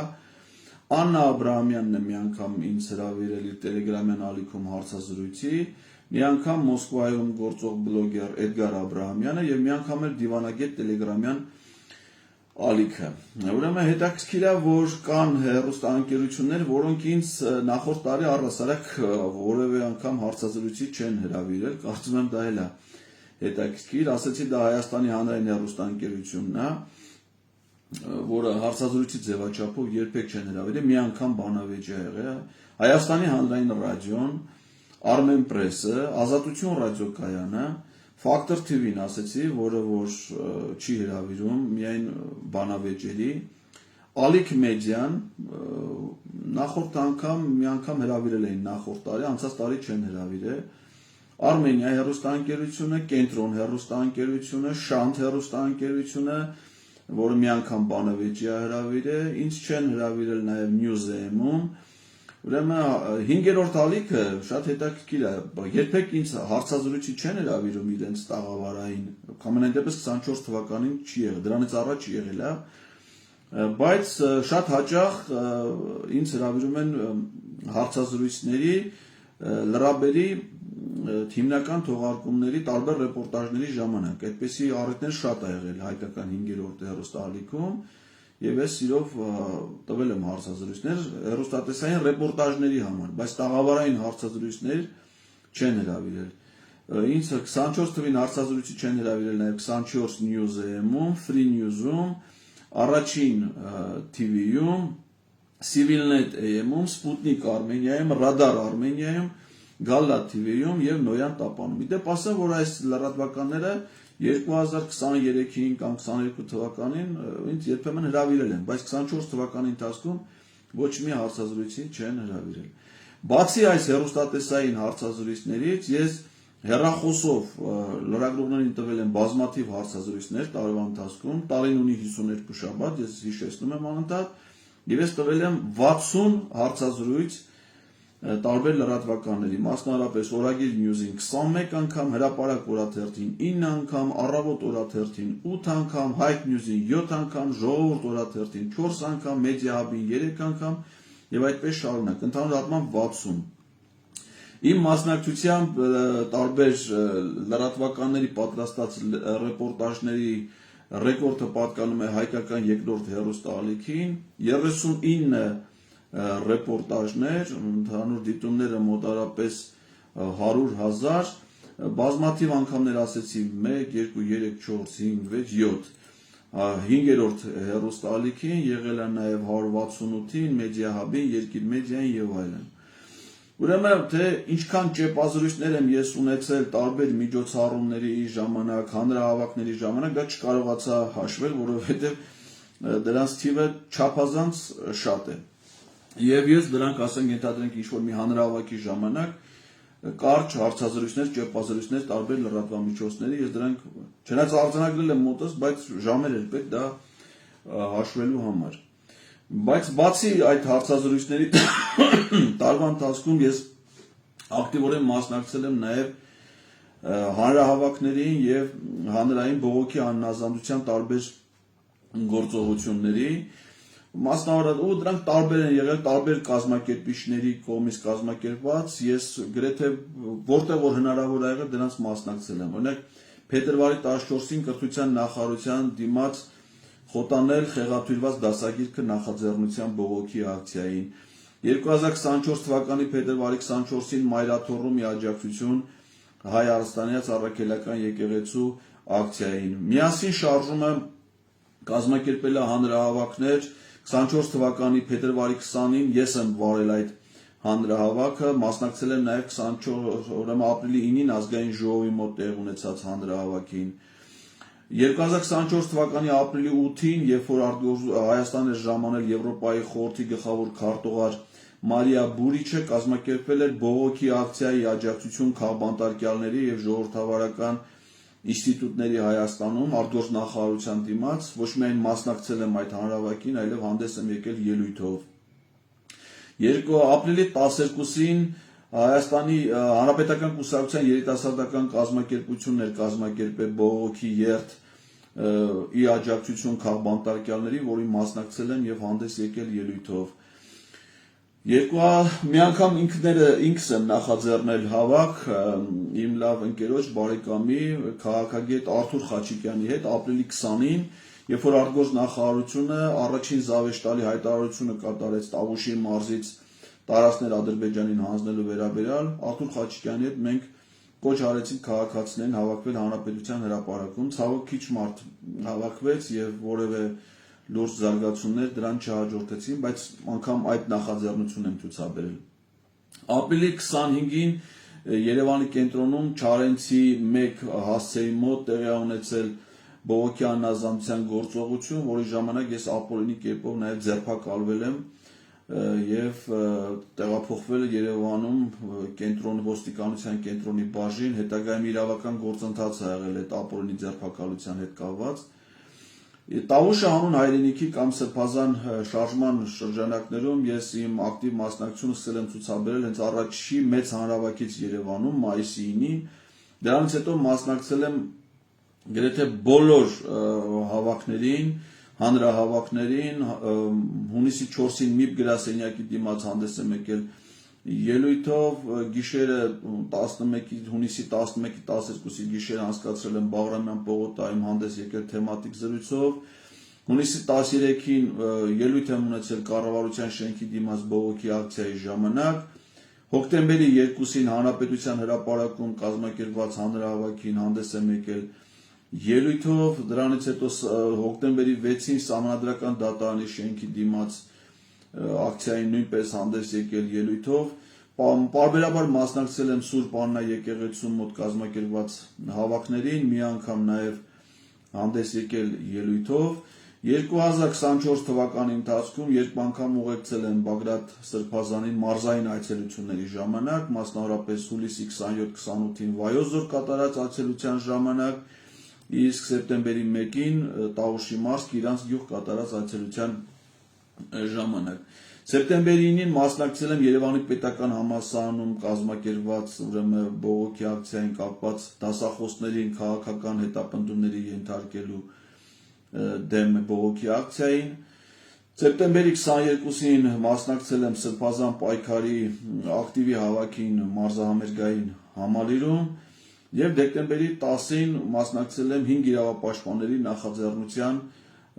Աննա Աբրահամյանն է մի անգամ ինձ հրավիրել իր տելեգրամյան ալիքում հարցազրույցի, մի անգամ Մոսկվայում գործող բլոգեր Էդգար Աբրահամյանը եւ մի անգամ էլ Դիվանագետ տելեգրամյան ալիքը։ Ուրեմն հետաքրքիր է, որ կան հեռուստաընկերություններ, որոնք ինձ նախորդ տարի առհասարակ որևէ անգամ հարցազրույցի չեն հրավիրել, կարծում եմ դա էլ է հետաքրքիր, ասեցի դա Հայաստանի հանրային հեռուստաընկերությունն է, որը հարցազրույցի ձևաչափով երբեք չեն հրավիրել, մի անգամ բանավեճ է եղել, Հայաստանի հանրային ռադիոն, Armen Press-ը, Ազատություն ռադիոկայանը, Factor TV-ն ասեցի, որը որ չի հրավիրում, միայն բանավեճերի, Ալիք մեդիան նախորդ անգամ մի անգամ հրավիրել էին նախորդ տարի, անցած տարի չեն հրավիրել, Արմենիա հեռուստաընկերությունը, Կենտրոն հեռուստաընկերությունը, Շանթ հեռուստաընկերությունը, որը մի անգամ բանավեճի է հրավիրել, ինձ չեն հրավիրել նաև News-ում, ուրեմն 5-րդ ալիքը շատ հետաքրքիր է, երբեք ինձ հարցազրույցի չեն հրավիրում իրենց տաղավարային, ամենայն դեպս 24 թվականին չի եղել, դրանից առաջ եղել է, բայց շատ հաճախ ինձ հրավիրում են հարցազրույցների լրաբերի հիմնական թողարկումների տարբեր ռեպորտաժների ժամանակ, այդպիսի առիթներ շատ է եղել հայկական 5-րդ հեռուստաալիքում եւ ես սիրով տվել եմ հարցազրույցներ հեռուստատեսային ռեպորտաժների համար, բայց տաղավարային հարցազրույցներ չեն հրավիրել։ Ինձ 24 թվին հարցազրույցի չեն հրավիրել նաեւ 24 News-ում, Free News-ում, Առաջին TV-ում, Civilnet AM-ում, Sputnik Armeniայում, Radar Armeniայում, Galla TV-ում եւ Noyan Տապանում։ Իդեպ ասեմ, որ այս լրատվականները 2023-ին կամ 22 թվականին ինձ երբեմն հրավիրել են, բայց 24 թվականի ընթացքում ոչ մի հարցազրույցի չեն հրավիրել։ Բացի այս հեռուստատեսային հարցազրույցներից ես հեռախոսով լրագրողներին տվել եմ բազմաթիվ հարցազրույցներ տարվա ընթացքում, տարին ունի 52 շաբաթ, ես հիշեցնում եմ անընդհատ, եւ ես տվել եմ 60 հարցազրույց տարբեր լրատվականների, մասնավորապես Օրագիր News-ին 21 անգամ, Հրապարակ օրաթերթին 9 անգամ, Առավոտ օրաթերթին 8 անգամ, Հայք News-ին 7 անգամ, Ժողովուրդ օրաթերթին 4 անգամ, Media Hub-ին 3 անգամ եւ այդպես շարունակ, ընդհանուր առմամբ 60։ Իմ մասնակցությամբ տարբեր լրատվականների պատրաստած ռեպորտաժների ռեկորդը պատկանում է հայկական երկրորդ հեռուստաալիքին, 39 ռեպորտաժներ, ընդհանուր դիտումները մոտարապես 100,000, բազմաթիվ անգամներ ասեցի 1, 2, 3, 4, 5, 6, 7, 5-րդ հեռուստաալիքին, եղել է նաև 168-ին, Media Hub-ին, Երկիր մեդիային եւ այլն։ Ուրեմն թե ինչքան ճեպազրույցներ եմ ես ունեցել տարբեր միջոցառումների ժամանակ, հանրահավաքների ժամանակ, դա չկարողացա հաշվել, որովհետեւ դրանց թիվը չափազանց շատ է։ Եվ ես դրանք ասենք ենթադրենք ինչ-որ մի հանրահավաքի ժամանակ կարճ հարցազրույցներ, ճեպազրույցներ տարբեր լրատվամիջոցների, ես դրանք չնայած արձանագրել եմ մոտս, բայց ժամեր էր պետք դա հաշվելու համար։ Բայց բացի այդ հարցազրույցների տարվա ընթացքում ես ակտիվորեն մասնակցել եմ նաև հանրահավաքներին եւ հանրային բողոքի անհնազանդության տարբեր գործողությունների, մասնավորապես ու դրանք տարբեր են եղել, տարբեր կազմակերպիչների կողմից կազմակերպված, ես գրեթե որտեղ որ հնարավոր ա եղել դրանց մասնակցել եմ։ Օրինակ փետրվարի 14-ին կրթության նախարարության դիմաց խոտանել խեղաթյուրված դասագիրքը նախաձեռնության բողոքի ակցիային, 2024 թվականի փետրվարի 24-ին Մայրաթոռում ի աջակցություն Հայ Արստանյաց առաքելական եկեղեցու ակցիային։ Միասին շարժումը կազմակերպել է հանրահավաքներ, 24 թվականի փետրվարի 20-ին ես եմ վարել այդ հանրահավաքը, մասնակցել եմ նաև 24 ուրեմն ապրիլի 9-ին ազգային ժողովի մոտ տեղ ունեցած հանրահավաքին։ 2024 թվականի ապրիլի 8-ին, երբ որ Հայաստան էր ժամանել Եվրոպայի խորհրդի գլխավոր քարտուղար Մարիա Բուրիչը կազմակերպել էր բողոքի ակցիայի աջակցություն քաղբանտարկյալների եւ ժողովրդավարական ինստիտուտների Հայաստանում արտգործնախարարության դիմաց, ոչ միայն մասնակցել եմ այդ հանրահավաքին, այլև հանդես եմ եկել ելույթով։ Ապրիլի 12-ին Հայաստանի Հանրապետական կուսակցության երիտասարդական կազմակերպությունն էր կազմակերպել բողոքի երթ ի աջակցություն քաղբանտարկյալների, որին մասնակցել եմ եւ հանդես եկել ելույթով։ Մի անգամ ինքս եմ նախաձեռնել հավաք իմ լավ ընկերոջ բարեկամի քաղաքագետ Արթուր Խաչիկյանի հետ ապրիլի 20-ին, երբ որ արտգործնախարարությունը առաջին զավեշտալի հայտարարությունը կատարեց Տավուշի մարզից տարածքներ Ադրբեջանին հանձնելու վերաբերյալ, Արթուր Խաչիկյանի հետ մենք կոչ արեցինք քաղաքացիներին հավաքվել Հանրապետության հրապարակում, ցավոք քիչ մարդ հավաքվեց եւ որևէ լուրջ զարգացումներ դրան չհաջորդեցին, բայց անգամ այդ նախաձեռնությունն եմ ցուցաբերել։ Ապրիլի 25-ին Երևանի կենտրոնում Չարենցի 1 հասցեի մոտ տեղի ունեցել բողոքի անհնազանդության գործողություն, որի ժամանակ ես ապօրինի կերպով նաև ձերբակալվել եմ եւ տեղափոխվել Երևանում կենտրոնի ոստիկանության կենտրոնի բաժին, հետագայում իրավական գործընթաց ա եղել այդ ապօրինի ձերբակալության հետ կապված։ Տավուշը հանուն հայրենիքի կամ սրբազան շարժման շրջանակներում ես իմ ակտիվ մասնակցությունը սկսել եմ ցուցաբերել հենց առաջի մեծ հանրահավաքից Երևանում մայիսի 9-ին, դրանից հետո մասնակցել եմ գրեթե բոլոր հավաքներին, հանրահավաքներին, հունիսի 4-ին ՄԻՊ գրասենյակի դիմաց հանդես եմ եկել ելույթով, գիշերը հունիսի 11-ի 12-ի գիշերը անցկացրել եմ Բաղրամյան պողոտայում հանդես եկել թեմատիկ զրույցով, հունիսի 13-ին ելույթ եմ ունեցել կառավարության շենքի դիմաց բողոքի ակցիայի ժամանակ, հոկտեմբերի 2-ին Հանրապետության հրապարակում կազմակերպված հանրահավաքին հանդես եմ եկել ելույթով, դրանից հետո հոկտեմբերի 6-ին Սահմանադրական դատարանի շենքի դիմաց ակցիային նույնպես հանդես եկել ելույթով, պարբերաբար մասնակցել եմ Սուրբ Աննա եկեղեցում մոտ կազմակերպված հավաքներին, մի անգամ նաև հանդես եկել ելույթով, 2024 թվականի ընթացքում երբ անգամ ուղեկցել եմ Բագրատ Սրբազանին մարզային այցելությունների ժամանակ, մասնավորապես հուլիսի 27-28-ին Վայոց Ձոր կատարած այցելության ժամանակ, իսկ սեպտեմբերի 1-ին Տավուշի մարզ Կիրանց գյուղ կատարած այցելության ժամանակ։ Սեպտեմբերի 9-ին մասնակցել եմ Երևանի պետական համալսարանում կազմակերպված բողոքի ակցիային կապված դասախոսներին քաղաքական հետապնդումների ենթարկելու դեմ բողոքի ակցիային։ Սեպտեմբերի 22-ին մասնակցել եմ Սրբազան պայքարի ակտիվի հավաքին մարզահամերգային համալիրում եւ դեկտեմբերի 10-ին մասնակցել եմ 5 իրավապաշտպանների նախաձեռնության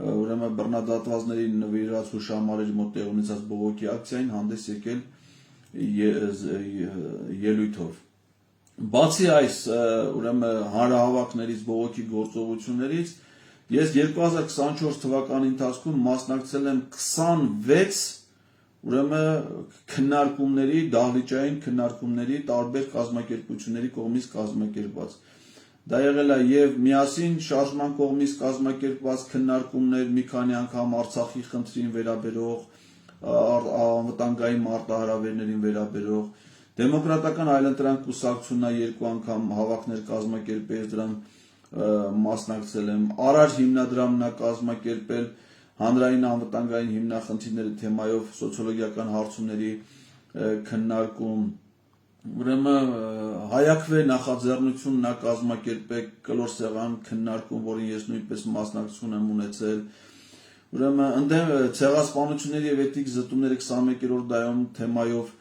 բռնադատվածներին նվիրված հուշահամալիրի մոտ տեղի ունեցած բողոքի ակցիային հանդես եկել ելույթով։ Բացի այս հանրահավաքներից բողոքի գործողություններից ես 2024 թվականի ընթացքում մասնակցել եմ 26 քննարկումների, դահլիճային քննարկումների տարբեր կազմակերպությունների կողմից կազմակերպված։ Դա եղել է եւ միասին շարժման կողմից կազմակերպված քննարկումներ, մի քանի անգամ Արցախի խնդրին վերաբերող, անվտանգային մարտահրավերներին վերաբերող, դեմոկրատական այլընտրանք կուսակցությունն 2 անգամ հավաքներ կազմակերպել, դրան մասնակցել եմ, Արար հիմնադրամն կազմակերպել հանրային անվտանգային հիմնախնդիրների թեմայով սոցիոլոգիական հարցումների քննարկում, Հայաքվե նախաձեռնությունն կազմակերպել կլոր սեղան քննարկում, որին ես նույնպես մասնակցություն եմ ունեցել, ընդդեմ ցեղասպանությունների եւ էթնիկ զտումների 21-րդ դարում թեմայով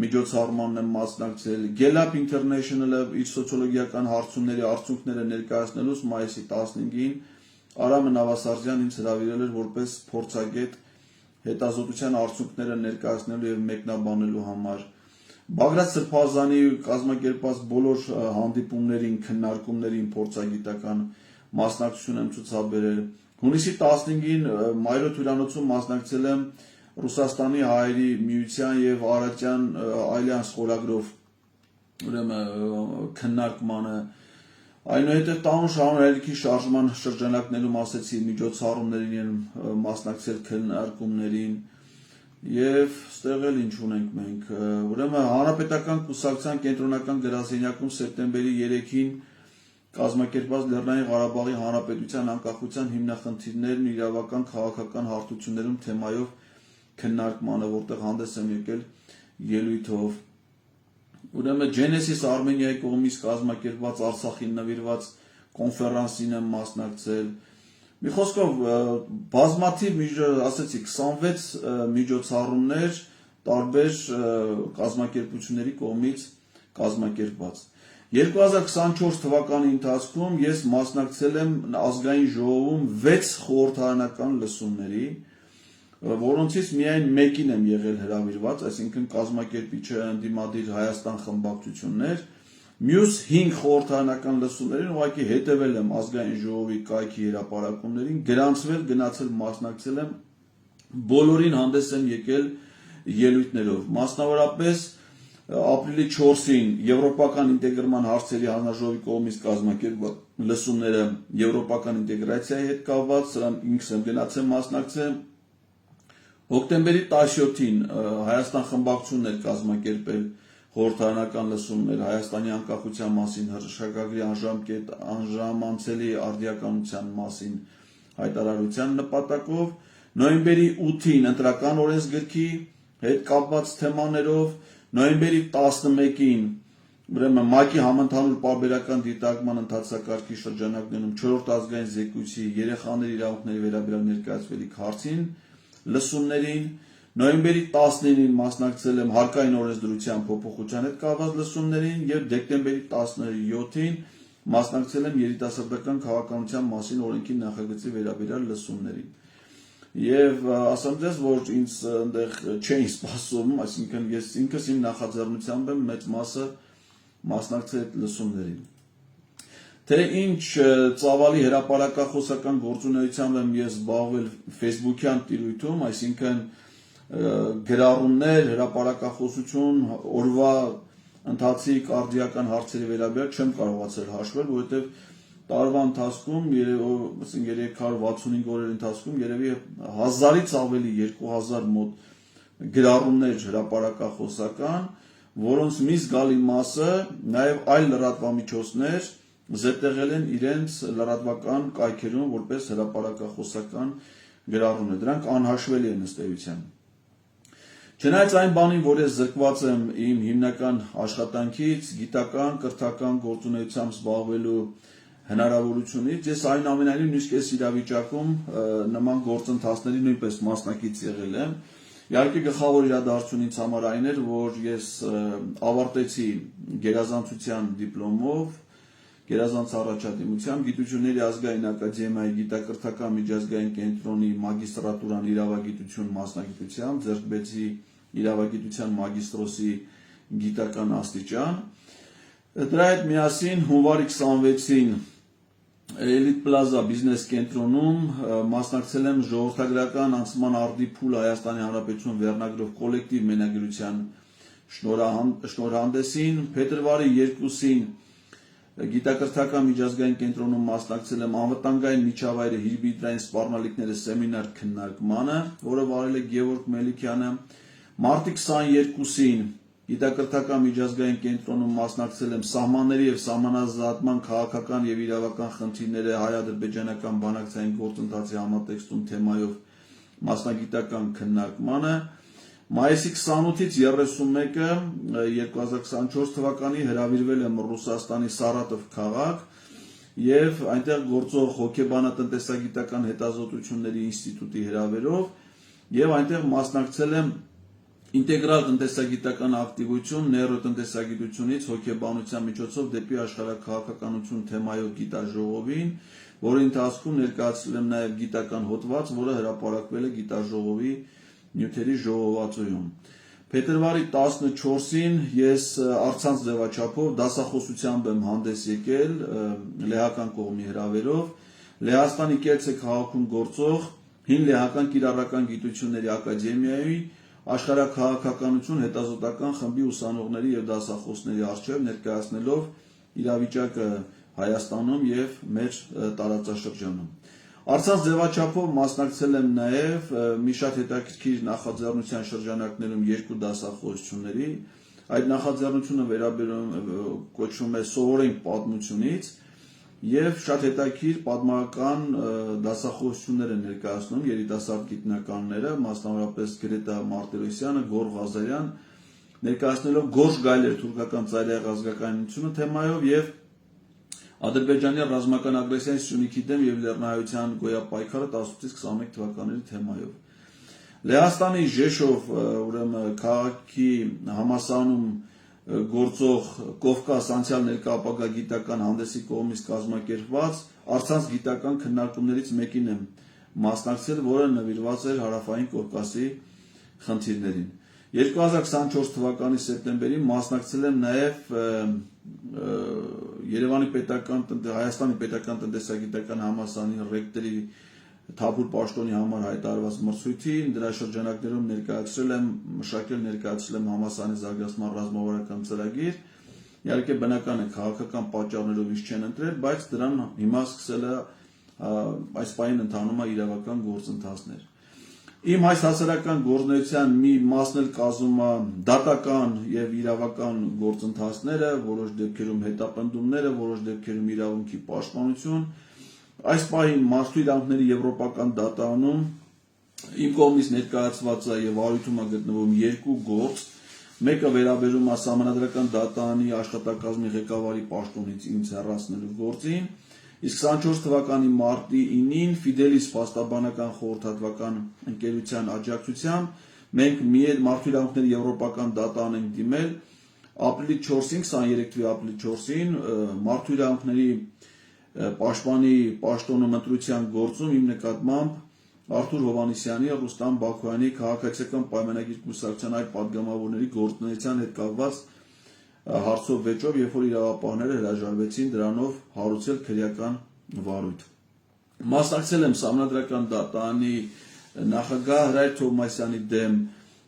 միջոցառմանն եմ մասնակցել, Gallup International-ը իր սոցիոլոգիական հարցումների արդյունքները ներկայացնելուց մայիսի 15-ին Արամը Նավասարդյան ինձ հրավիրել էր որպես փորձագետ հետազոտության արդյունքները ներկայացնելու եւ մեկնաբանելու համար։ Բագրատ Սրբազանի կազմակերպած բոլոր հանդիպումներին, քննարկումներին փորձագիտական մասնակցություն եմ ցուցաբերել։ Հունիսի 15-ին Մայրոտ հյուրանոցում մասնակցել եմ Ռուսաստանի հայերի միության եւ Արարատյան Ալյանս խորագրով քննարկմանը, այնուհետև Տավուշ հանրահայրենիքի շարժման շրջանակներում ասեցի միջոցառումներին մասնակցել քննարկումներին եւ ստեղ էլ ինչ ունենք մենք, հանրապետական կուսակցության կենտրոնական գրասենյակում սեպտեմբերի 3-ին կազմակերպված Լեռնային Ղարաբաղի Հանրապետության անկախության հիմնախնդիրներն իրավական քաղաքական հարթություններում թեմայով քննարկմանը, որտեղ հանդես եմ եկել ելույթով, Genesis Armenia-ի կողմից կազմակերպված Արցախին նվիրված կոնֆերանսին եմ մասնակցել։ Մի խոսքով բազմաթիվ ասեցի 26 միջոցառումներ տարբեր կազմակերպությունների կողմից կազմակերպված։ 2024 թվականի ընթացքում ես մասնակցել եմ ազգային ժողովում 6 խորհրդարանական լսումների, որոնցից միայն մեկին եմ եղել հրավիրված, այսինքն կազմակերպիչը ընդդիմադիր Հայաստան խմբակցություններ, մյուս 5 խորհրդարանական լսումներին ուղղակի հետևել եմ ազգային ժողովի կայքի հրապարակումներին, գրանցվել, գնացել մասնակցել եմ, բոլորին հանդես եմ եկել ելույթներով, մասնավորապես ապրիլի 4-ին Եվրոպական ինտեգրման հարցերի հանձնաժողովի կողմից կազմակերպված լսումները եվրոպական ինտեգրացիայի հետ կապված, սրան ինքս եմ գնացել մասնակցել, հոկտեմբերի 17-ին Հայաստան խմբակցությունն էր կազմակերպել խորհրդարանական լսումներ Հայաստանի անկախության մասին, հռչակագրի անժամանցելի արդիականության մասին հայտարարության նպատակով, նոյեմբերի 8-ին ընտրական օրենսգրքի հետ կապված թեմաներով, նոյեմբերի 11-ին ՄԱԿ-ի համընդհանուր պարբերական դիտարկման ընթացակարգի շրջանակներում 4-րդ ազգային զեկույցի երեխաների իրավունքների վերաբերյալ ներկայացվելիք հարցին լսումներին, նոյեմբերի 19-ին մասնակցել եմ հարկային օրենսդրության փոփոխության հետ կապված լսումներին եւ դեկտեմբերի 17-ին մասնակցել եմ երիտասարդական քաղաքականության մասին օրենքի նախագծի վերաբերյալ լսումներին։ Եվ ասեմ ձեզ, որ ինձ այնտեղ չէին սպասում, այսինքն ես ինքս իմ նախաձեռնությամբ եմ մեծ մասը մասնակցել այդ լսումներին։ Թե ինչ ծավալի հրապարակախոսական գործունեությամբ եմ ես զբաղվել Facebook-յան տիրույթում, այսինքն գրառումներ, հրապարակախոսություն, օրվա ընթացիկ արդիական հարցերի վերաբերյալ չեմ կարողացել հաշվել, որովհետև տարվա ընթացքում 365 օրերի ընթացքում երևի 1000-ից ավելի 2000 մոտ գրառումներ հրապարակախոսական, որոնց մի զգալի մասը նաև այլ լրատվամիջոցներ զետեղել են իրենց լրատվական կայքերում որպես հրապարակախոսական գրառումներ, դրանք անհաշվելի են ըստ էության։ Չնայած այն բանին, որ ես զրկված եմ իմ հիմնական աշխատանքից, գիտական, կրթական գործունեությամբ զբաղվելու հնարավորությունից, ես այնուամենայնիվ նույնիսկ այս իրավիճակում նման գործընթացների նույնպես մասնակից եղել եմ։ Իհարկե գլխավոր իրադարձությունն ինձ համար այն էր, որ ես ավարտեցի գերազանցության դիպլոմով, գերազանց առաջադիմությամբ Գիտությունների ազգային ակադեմիայի գիտակրթական միջազգային կենտրոնի մագիստրատուրան իրավագիտություն մասնագիտությամբ, ձեռք բերեցի իրավագիտության մագիստրոսի գիտական աստիճան։ Դրա հետ միասին հունվարի 26-ին Elite Plaza բիզնես կենտրոնում մասնակցել եմ ժողովրդագրական անցման արդի փուլ Հայաստանի Հանրապետություն վերնագրով կոլեկտիվ մենագրության շնորհանդեսին, փետրվարի 2-ին Գիտակրթական միջազգային կենտրոնում մասնակցել եմ անվտանգային միջավայրի հիբրիդային սպառնալիքների սեմինար քննարկմանը, որը վարել է Գևորգ Մելիքյանը, մարտի 22-ին Գիտակրթական միջազգային կենտրոնում մասնակցել եմ սահմանների եւ սահմանազատման քաղաքական եւ իրավական խնդիրները հայ-ադրբեջանական բանակցային գործընթացի համատեքստում թեմայով մասնագիտական քննարկմանը, մայիսի 28-ից 31-ը 2024 թվականի հրավիրվել եմ Ռուսաստանի Սարատով քաղաք եւ այնտեղ գործող հոգեբանատնտեսագիտական հետազոտությունների ինստիտուտի հրավերով եւ այնտեղ մասնակցել եմ ինտեգրալ տնտեսագիտական ակտիվություն նեյրոտնտեսագիտությունից հոգեբանության միջոցով դեպի աշխարհաքաղաքականություն թեմայով գիտաժողովին, որի ընթացքում ներկայացրել եմ նաեւ գիտական հոդված, որը հրապարակվել է գիտաժողովի նյութերի ժողովածուում։ Փետրվարի 14-ին ես առցանց ձևաչափով դասախոսությամբ եմ հանդես եկել լեհական կողմի հրավերով Լեհաստանի Կելցե քաղաքում գործող հին լեհական կիրառական գիտությունների ակադեմիայի աշխարհաքաղաքականություն հետազոտական խմբի ուսանողների եւ դասախոսների առջեւ ներկայացնելով իրավիճակը Հայաստանում եւ մեր տարածաշրջանում։ Առցանց ձևաչափով մասնակցել եմ նաև մի շատ հետաքրքիր նախաձեռնության շրջանակներում երկու դասախոսությունների։ Այդ նախաձեռնությունը կոչվում է «Սովորենք պատմությունից» եւ շատ հետաքրքիր պատմական դասախոսություններ են ներկայացնում երիտասարդ գիտնականները, մասնավորապես Գրետա Մարտիրոսյանը, Գոր Ղազարյան, ներկայացնելով «Գորշ գայլեր թուրքական ծայրահեղ ազգականությունը» թեմայով եւ Ադրբեջանի ռազմական ագրեսիայի Սյունիքի դեմ եւ Լեռնահայության գոյապայքարը 18-ից 21 թվականների թեմայով։ Լեհաստանի Ժեշով, ուրեմն քաղաքի համալսարանում գործող Կովկաս անցյալ ներկա ապագա գիտական հանդեսի կողմից կազմակերպված առցանց գիտական քննարկումներից մեկին եմ մասնակցել, որը նվիրված էր Հարավային Կովկասի խնդիրներին։ 2024 թվականի սեպտեմբերին մասնակցել եմ նաև Հայաստանի պետական տնտեսագիտական համալսարանի ռեկտորի Թափուր Պաշտոնի համար հայտարարված մրցույթին, դրա շրջանակներում ներկայացրել եմ համալսարանի զարգացման ռազմավարական ծրագիր։ Իհարկե բնական է քաղաքական պատճառներով ինչ չեն ընտրել, բայց դրան հիմա սկսել է այս պահին ընթանում է իրավական գործընթացներ։ Իմ այս հասարակական գործունեության մի մասն էլ կազմում է դատական եւ իրավական գործընթացները, որոշ դեպքերում հետապնդումները, որոշ դեպքերում իրավունքի պաշտպանություն։ Այս պահին Մարդու իրավունքների եվրոպական դատարանում իմ կողմից ներկայացված է եւ արույթում է գտնվում երկու գործ, մեկը վերաբերում է Սահմանադրական դատարանի աշխատակազմի ղեկավարի պաշտոնից ինձ հեռացնելու գործին, իսկ 24 թվականի մարտի 9-ին Ֆիդելիս փաստաբանական խորհրդատվական ընկերության աջակցությամբ մենք Մարդու իրավունքների եվրոպական դատարան ենք դիմել ապրիլի 4-ին, 23 թվականի ապրիլի 4-ին Մարդու իրավունքների պաշտպանի պաշտոնում ընտրության գործում իմ նկատմամբ Արթուր Հովհաննիսյանի, Ռուստամ Բաքոյանի քաղաքացիական պայմանագիր կուսակցության այլ պատգամավորների գործունեության հետ կապված հարցով վեճով, երբ որ իրավապահները հրաժարվեցին դրանով հարուցել քրեական վարույթ։ Մասնակցել եմ Սահմանադրական դատարանի նախագահ Հրայր Թովմասյանի դեմ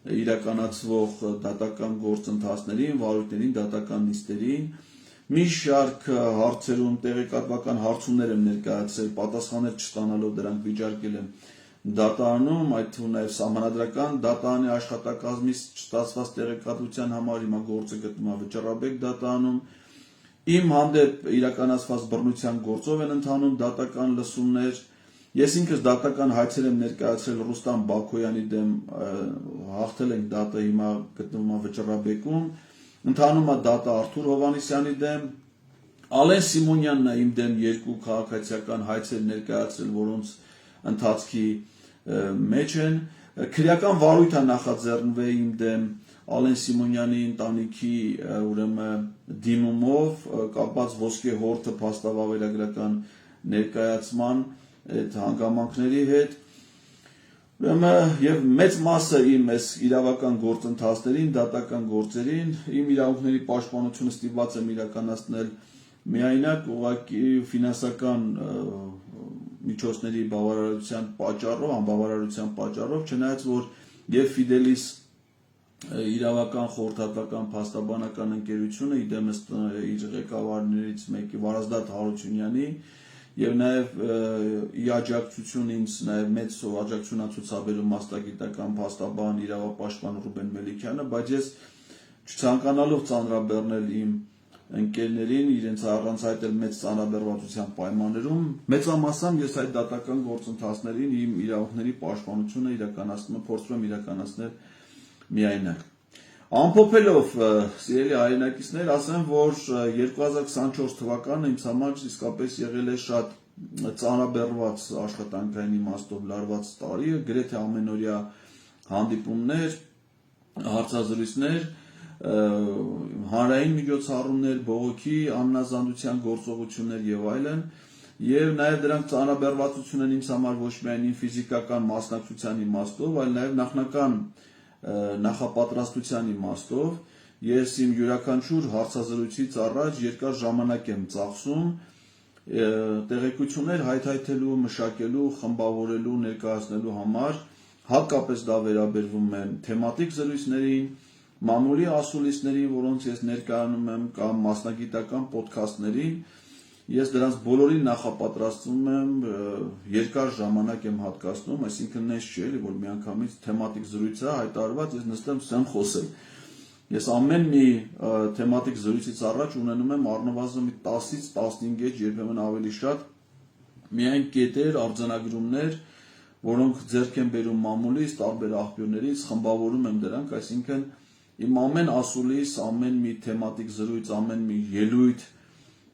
իրականացվող դատական գործընթացներին, վարույթներին, դատական նիստերին, մի շարք հարցերում տեղեկատվական հարցումներ եմ ներկայացրել, պատասխաններ չստանալով դրանք վիճարկել եմ դատարանում, այդ թվում նաև սահմանադրական դատարանի աշխատակազմից չստացված տեղեկատվության համար հիմա գործը գտնվում է Վճռաբեկ դատարանում, իմ հանդեպ իրականացված բռնության գործով են ընթանում դատական լսումներ, ես ինքս դատական հայցեր եմ ներկայացրել Ռուստամ Բաքոյանի դեմ, հաղթել ենք դատը, հիմա գտնվում է Վճռաբեկում, ընթանում է դատը Արթուր Հովհաննիսյանի դեմ, Ալեն Սիմոնյանն է իմ դեմ երկու քաղաքացիական հայցեր ներկայացրել, որոնց ընթացքի մեջ են, քրեական վարույթ է նախաձեռնվել իմ դեմ Ալեն Սիմոնյանի ընտանիքի ուրեմն դիմումով կապված ոսկե հորթը փաստավավերագրական ներկայացման այդ հանգամանքների հետ, եւ մեծ մասը իմ այս իրավական գործընթացներին, դատական գործերին, իմ իրավունքների պաշտպանությունը ստիպված եմ իրականացնել միայնակ ուղղակի ֆինանսական միջոցների բավարարության պատճառով, անբավարարության պատճառով, չնայած որ եւ Ֆիդելիս իրավական խորհրդատվական փաստաբանական ընկերությունը իդեմս իր ղեկավարներից մեկի Վարազդատ Հարությունյանի եւ նաեւ ի աջակցություն ինձ նաեւ մեծ աջակցություն ցուցաբերում մասնագիտական փաստաբան իրավապաշտպան Ռուբեն Մելիքյանը, բայց ես չցանկանալով ծանրաբեռնել իմ ընկերներին իրենց առանց այդ էլ մեծ ծանրաբեռվածության պայմաններում մեծամասամբ ես այդ դատական գործընթացներին իմ իրավունքների պաշտպանությունը իրականացնում եմ, փորձում եմ իրականացնել միայնակ։ Ամփոփելով, սիրելի հայրենակիցներ, ասեմ, որ 2024 թվականը ինձ համար իսկապես եղել է շատ ծանրաբեռնված աշխատանքային իմաստով լարված տարի, գրեթե ամենօրյա հանդիպումներ, հարցազրույցներ, հանրային միջոցառումներ, բողոքի անհնազանդության գործողություններ եւ այլն, եւ նաեւ դրանք ծանրաբեռնվածություն են ինձ համար ոչ միայն ֆիզիկական մասնակցության իմաստով, այլ նաեւ նախնական նախապատրաստության իմաստով ես իմ յուրաքանչյուր հարցազրույցից առաջ երկար ժամանակ եմ ծախսում տեղեկություններ հայթայթելու, մշակելու, խմբավորելու, ներկայացնելու համար, հատկապես դա վերաբերվում է թեմատիկ զրույցներին, մամուլի ասուլիսներին, որոնց ես ներկայանում եմ, կամ մասնագիտական պոդքասթներին, ես դրանց բոլորին նախապատրաստում եմ, երկար ժամանակ եմ հատկացնում, այսինքն նես չի էլի, որ միանգամից թեմատիկ զրույց է հայտարարված, ես նստեմ սկսեմ խոսել։ Ես ամեն մի թեմատիկ զրույցից առաջ ունենում եմ առնվազն 10-ից 15 էջ, երբեմն ավելի շատ, միայն կետեր, արձանագրումներ, որոնք ձեռք են բերում մամուլից, տարբեր աղբյուրներից, խմբավորում եմ դրանք, այսինքն իմ ամեն ասուլիս, ամեն մի թեմատիկ զրույց, ամեն մի ելույթ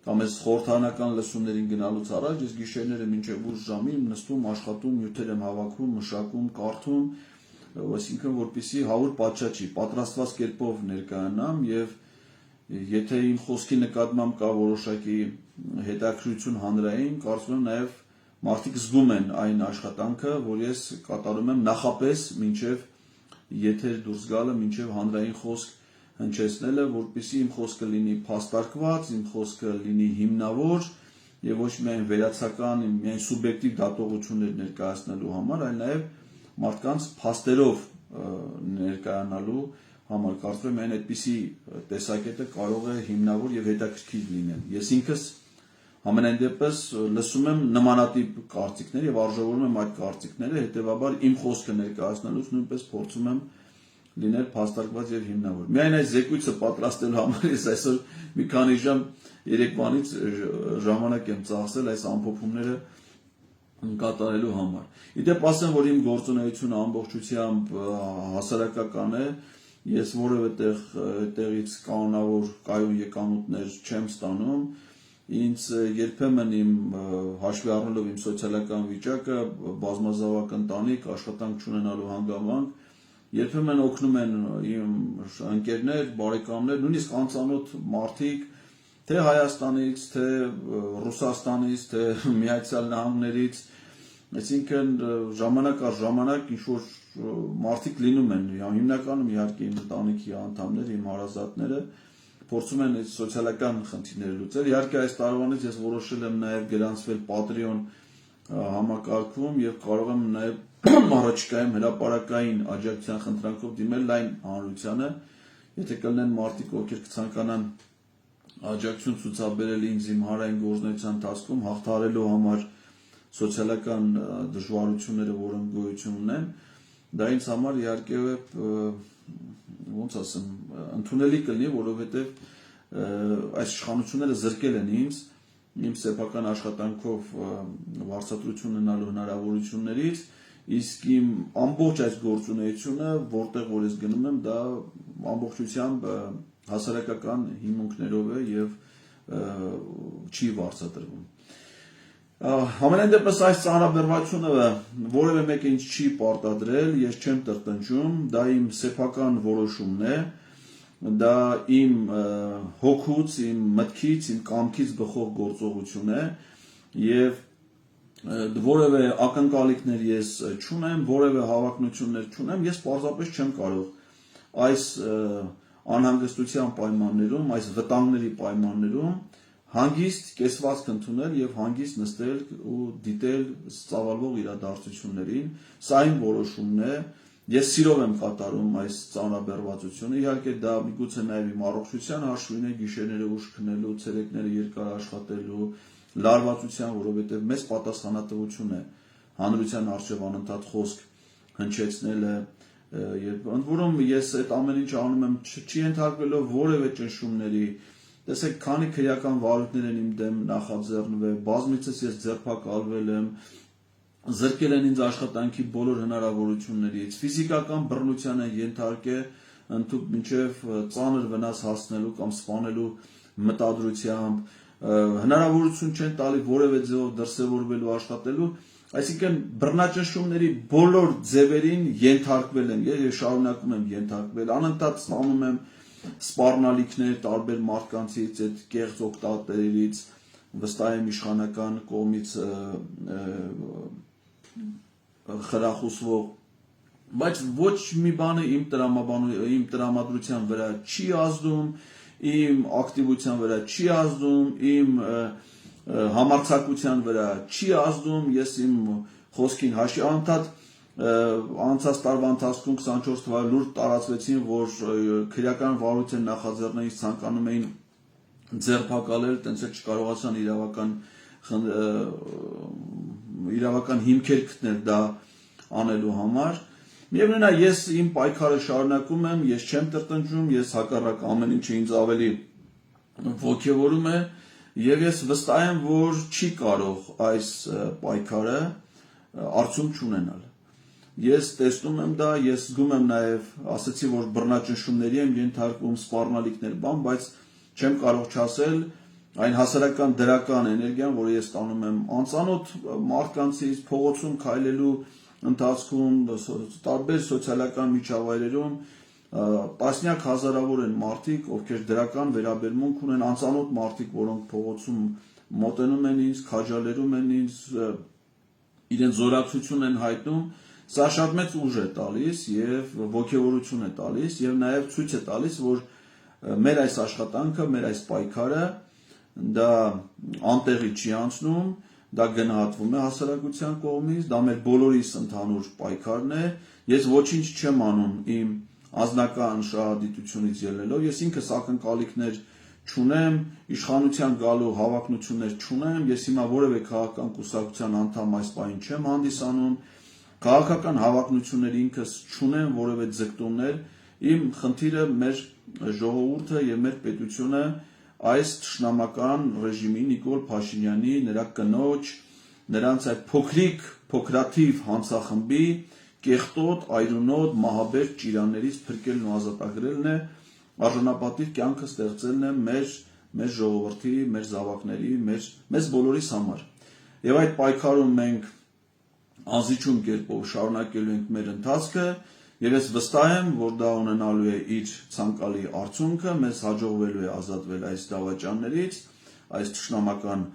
կամ այս խորհրդարանական լսումներին գնալուց առաջ ես գիշերները մինչև ուշ ժամի նստում, աշխատում, նյութեր եմ հավաքում, մշակում, կարդում, այսինքն որպեսզի հավուր պատշաճի, պատրաստված կերպով ներկայանամ եւ եթե իմ խոսքի նկատմամբ կա որոշակի հետաքրքրություն հանրային, կարծում եմ նաեւ մարդիկ զգում են այն աշխատանքը, որ ես կատարում եմ նախապես մինչև եթեր դուրս գալը, մինչև հանրային խոսք հնչեցնելը, որպեսզի իմ խոսքը լինի փաստարկված, իմ խոսքը լինի հիմնավոր եւ ոչ միայն վերացական, միայն սուբյեկտիվ դատողություններ ներկայացնելու համար, այլ նաեւ մարդկանց փաստերով ներկայանալու համար, կարծում եմ այն այդպիսի տեսակետը կարող է հիմնավոր եւ հետաքրքիր լինել։ Ես ինքս ամենայն դեպս լսում եմ նմանատիպ կարծիքներ եւ արժևորում եմ այդ կարծիքները, հետեւաբար իմ խոսքը ներկայացնելուց նույնպես փորձում եմ լինել փաստարկված եւ հիմնավոր։ Միայն այս զեկույցը պատրաստելու համար ես այսօր մի քանի ժամ երեկվանից ժամանակ եմ ծախսել այս ամփոփումները կատարելու համար։ Իդեպ ասեմ, որ իմ գործունեությունը ամբողջությամբ հասարակական է, ես որևէ տեղից կանոնավոր կայուն եկամուտներ չեմ ստանում, ինձ երբեմն իմ հաշվի առնելով իմ սոցիալական վիճակը, բազմազավակ ընտանիք, աշխատանք չունենալու հանգամանք, երբեմն օգնում են իմ ընկերներ, բարեկամներ, նույնիսկ անծանոթ մարդիկ, թե Հայաստանից, թե Ռուսաստանից, թե Միացյալ Նահանգներից, այսինքն ժամանակ առ ժամանակ ինչ-որ մարդիկ լինում են, հիմնականում իհարկե իմ ընտանիքի անդամները, իմ հարազատները, փորձում են այս սոցիալական խնդիրները լուծել։ Իհարկե այս տարվանից ես որոշել եմ նաև գրանցվել Patreon համակարգում եւ կարող եմ նաև առաջիկայում հրապարակային աջակցության խնդրանքով դիմել լայն հանրությանը, եթե կլինեն մարդիկ, ովքեր կցանկանան աջակցություն ցուցաբերել ինձ իմ հանրային գործունեության ընթացքում հաղթահարելու համար սոցիալական դժվարությունները, որոնք գոյություն ունեն, դա ինձ համար իհարկե ոնց ասեմ, ընդունելի կլինի, որովհետև այս իշխանությունները զրկել են ինձ իմ սեփական աշխատանքով վարձատրություն ունենալու հնարավորություններից, իսկ իմ ամբողջ այս գործունեությունը, որտեղ որ ես գնում եմ, դա ամբողջությամբ հասարակական հիմունքներով է եւ չի վարձատրվում։ Համենայն դեպս այս ծանրաբեռնվածությունը որևէ մեկը ինձ չի պարտադրել, ես չեմ տրտնջում, դա իմ սեփական որոշումն է, դա իմ հոգուց, իմ մտքից, իմ կամքից բխող գործողություն է եւ որևէ ակնկալիքներ ես չունեմ, որևէ հավակնություններ չունեմ, ես պարզապես չեմ կարող այս անհանգստության պայմաններում, այս վտանգների պայմաններում հանգիստ կեսվածք ընդունել եւ հանգիստ նստել ու դիտել ծավալվող իրադարձություններին, սա իմ որոշումն է, ես սիրով եմ կատարում այս ծանրաբեռնվածությունը, իհարկե դա միգուցե նաեւ իմ առողջության հաշվին է, գիշերները ուշ քնելու, ցերեկները երկար աշխատելու, լարվածության, որովհետեւ մեծ պատասխանատվություն է հանրության առջև անընդհատ խոսք հնչեցնելը եւ ընդ որում ես այդ ամեն ինչ անում եմ չի ենթարկվելով որևէ ճնշումների, տեսեք, քանի քրեական վարույթներ են իմ դեմ նախաձեռնվել, բազմիցս ես ձերբակալվել եմ, զրկել են ինձ աշխատանքի բոլոր հնարավորություններից, ֆիզիկական բռնության են ենթարկել ընդհանուր մինչև ծանր վնաս հասնելու կամ սպանելու մտադրությամբ, հնարավորություն չեն տալի որևէ ձևով դրսևորվելու աշխատելու, այսինքն բռնաճնշումների բոլոր ձևերին ենթարկվել եմ, ես շարունակում եմ ենթարկվել, անընդհատ ստանում եմ սպառնալիքներ տարբեր մարդկանցից, այդ կեղծ օգտատերերից, վստահ եմ իշխանական կողմից խրախուսվող, բայց ոչ մի բանը իմ տրամադրության վրա չի ազդում, իմ ակտիվության վրա չի ազդում, իմ համարձակության վրա չի ազդում, ես իմ խոսքին հաշի անընդհատ անցած տարվա ընթացքում 24 թվականի լուրջ տարածվեցին, որ քրեական վարույթ են նախաձեռնել, ինձ ցանկանում էին ձերբակալել, տենց էլ չկարողացան իրավական հիմքեր գտնել դա անելու համար։ Միևնույն է, ես իմ պայքարը շարունակում եմ, ես չեմ տրտնջում, ես հակառակ ամեն ինչը ինձ ավելի ոգևորում է եւ ես վստահ եմ, որ չի կարող այս պայքարը արդյունք չունենալ։ Ես տեսնում եմ դա, ես զգում եմ նաև, ասացի, որ բռնաճնշումների եմ ենթարկվում, սպառնալիքներ բան, բայց չեմ կարող չասել այն հասարակական դրական էներգիան, որը ես ստանում եմ անծանոթ մարդկանցից, փողոցում քայլելու ընթացքում, տարբեր սոցիալական միջավայրերում, տասնյակ հազարավոր են մարդիկ, ովքեր դրական վերաբերմունք ունեն, անծանոթ մարդիկ, որոնք փողոցում մոտենում են ինձ, քաջալերում են ինձ, իրենց զորակցություն են հայտնում, սա շատ մեծ ուժ է տալիս եւ ոգևորություն է տալիս եւ նաեւ ցույց է տալիս, որ մեր այս աշխատանքը, մեր այս պայքարը դա անտեղի չի անցնում, դա գնահատվում է հասարակության կողմից, դա մեր բոլորիս ընդհանուր պայքարն է, ես ոչինչ չեմ անում իմ անձնական շահադիտությունից ելնելով, ես ինքս ակնկալիքներ չունեմ, իշխանության գալու հավակնություններ չունեմ, ես հիմա որևէ քաղաքական կուսակցության անդամ այս պահին չեմ հանդիսանում, քաղաքական հավակնություններ ինքս չունեմ, որևէ ձգտումներ, իմ խնդիրը մեր ժողովուրդը եւ մեր պետությունը այս թշնամական ռեժիմի Նիկոլ Փաշինյանի, նրա կնոջ, նրանց այդ փոքրաթիվ հանցախմբի կեղտոտ, այրունոտ, մահաբեր ճիրաններից փրկելն ու ազատագրելն է, արժանապատիվ կյանքը ստեղծելն է մեր ժողովրդի, մեր զավակների, մեզ բոլորիս համար։ Եվ այդ պայքարում մենք անզիջում կերպով շարունակելու ենք մեր ընթացքը, եւ ես վստահ եմ, որ դա ունենալու է իր ցանկալի արդյունքը, մեզ հաջողվելու է ազատվել այս դավաճաններից, այս թշնամական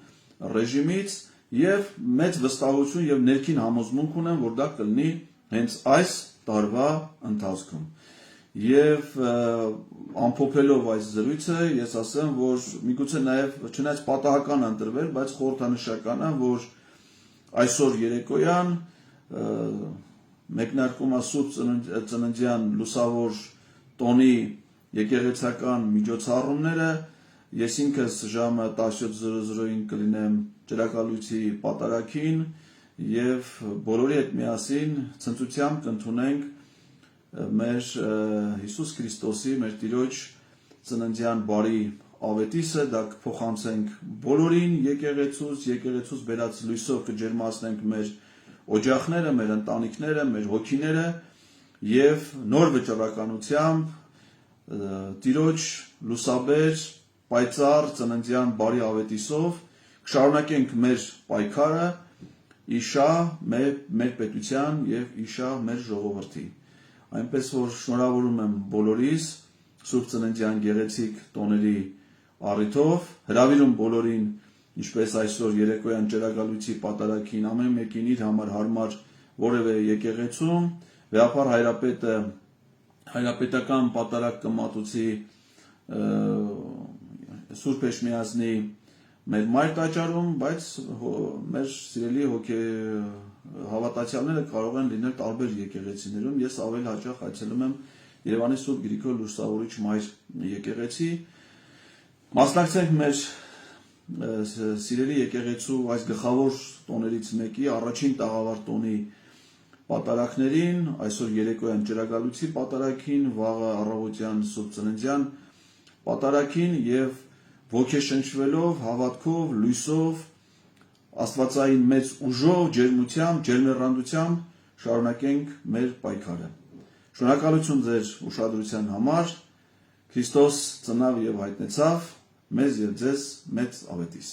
ռեժիմից եւ մեծ վստահություն եւ ներքին համոզմունք ունեմ, որ դա կլինի հենց այս տարվա ընթացքում։ Եվ ամփոփելով այս զրույցը, ես ասեմ, որ միգուցե նաեւ չնայած պատահական ընտրվել, բայց խորհրդանշական է, որ այսօր երեկոյան մեկնարկում է Սուրբ Ծննդյան լուսավոր տոնի եկեղեցական միջոցառումները, ես ինքս ժամը 17:00-ին կլինեմ Ճրագալույցի պատարագին եւ բոլորի հետ միասին ցնծությամբ կընդունենք մեր Հիսուս Քրիստոսի, մեր Տիրոջ ծննդյան բարի ավետիսը, դա կփոխանցենք բոլորին եկեղեցուց բերած լույսով կջերմացնենք մեր օջախները, մեր ընտանիքները, մեր հոգիները եւ նոր վճռականությամբ Տիրոջ լուսաբեր պայծառ ծննդյան բարի ավետիսով կշարունակենք մեր պայքարը իշա մեր պետության եւ իշա մեր ժողովրդի։ Այնպես որ շնորհավորում եմ բոլորիս Սուրբ Ծննդյան գեղեցիկ տոների առիթով, հրավիրում բոլորին, ինչպես այսօր երեկոյան Ճրագալույցի պատարագին, ամեն մեկին իր համար հարմար որևէ եկեղեցում, վեհապար հայրապետը հայրապետական պատարագ կմատուցի Սուրբ Էջմիածնի մեր մայր տաճարում, բայց մեր սիրելի հավատացյալները կարող են լինել տարբեր եկեղեցիներում, ես ավելի հաճախ այցելում եմ Երևանի Սուրբ Գրիգոր Լուսավորիչ մայր եկեղեցի, մասնակցենք մեր սիրելի եկեղեցու այս գլխավոր տոներից մեկի, առաջին տաղավար տոնի պատարագներին, այսօր երեկոյան Ճրագալույցի պատարագին, վաղը առավոտյան Սուրբ Ծննդյան պատարագին եւ ոգեշնչվելով, հավատքով, լույսով, աստվածային մեծ ուժով, ջերմությամբ, ջերմեռանդությամբ շարունակենք մեր պայքարը։ Շնորհակալություն ձեր ուշադրության համար։ Քրիստոս ծնավ եւ հայտնեցավ, մեզ եւ ձեզ մեծ ավետիս։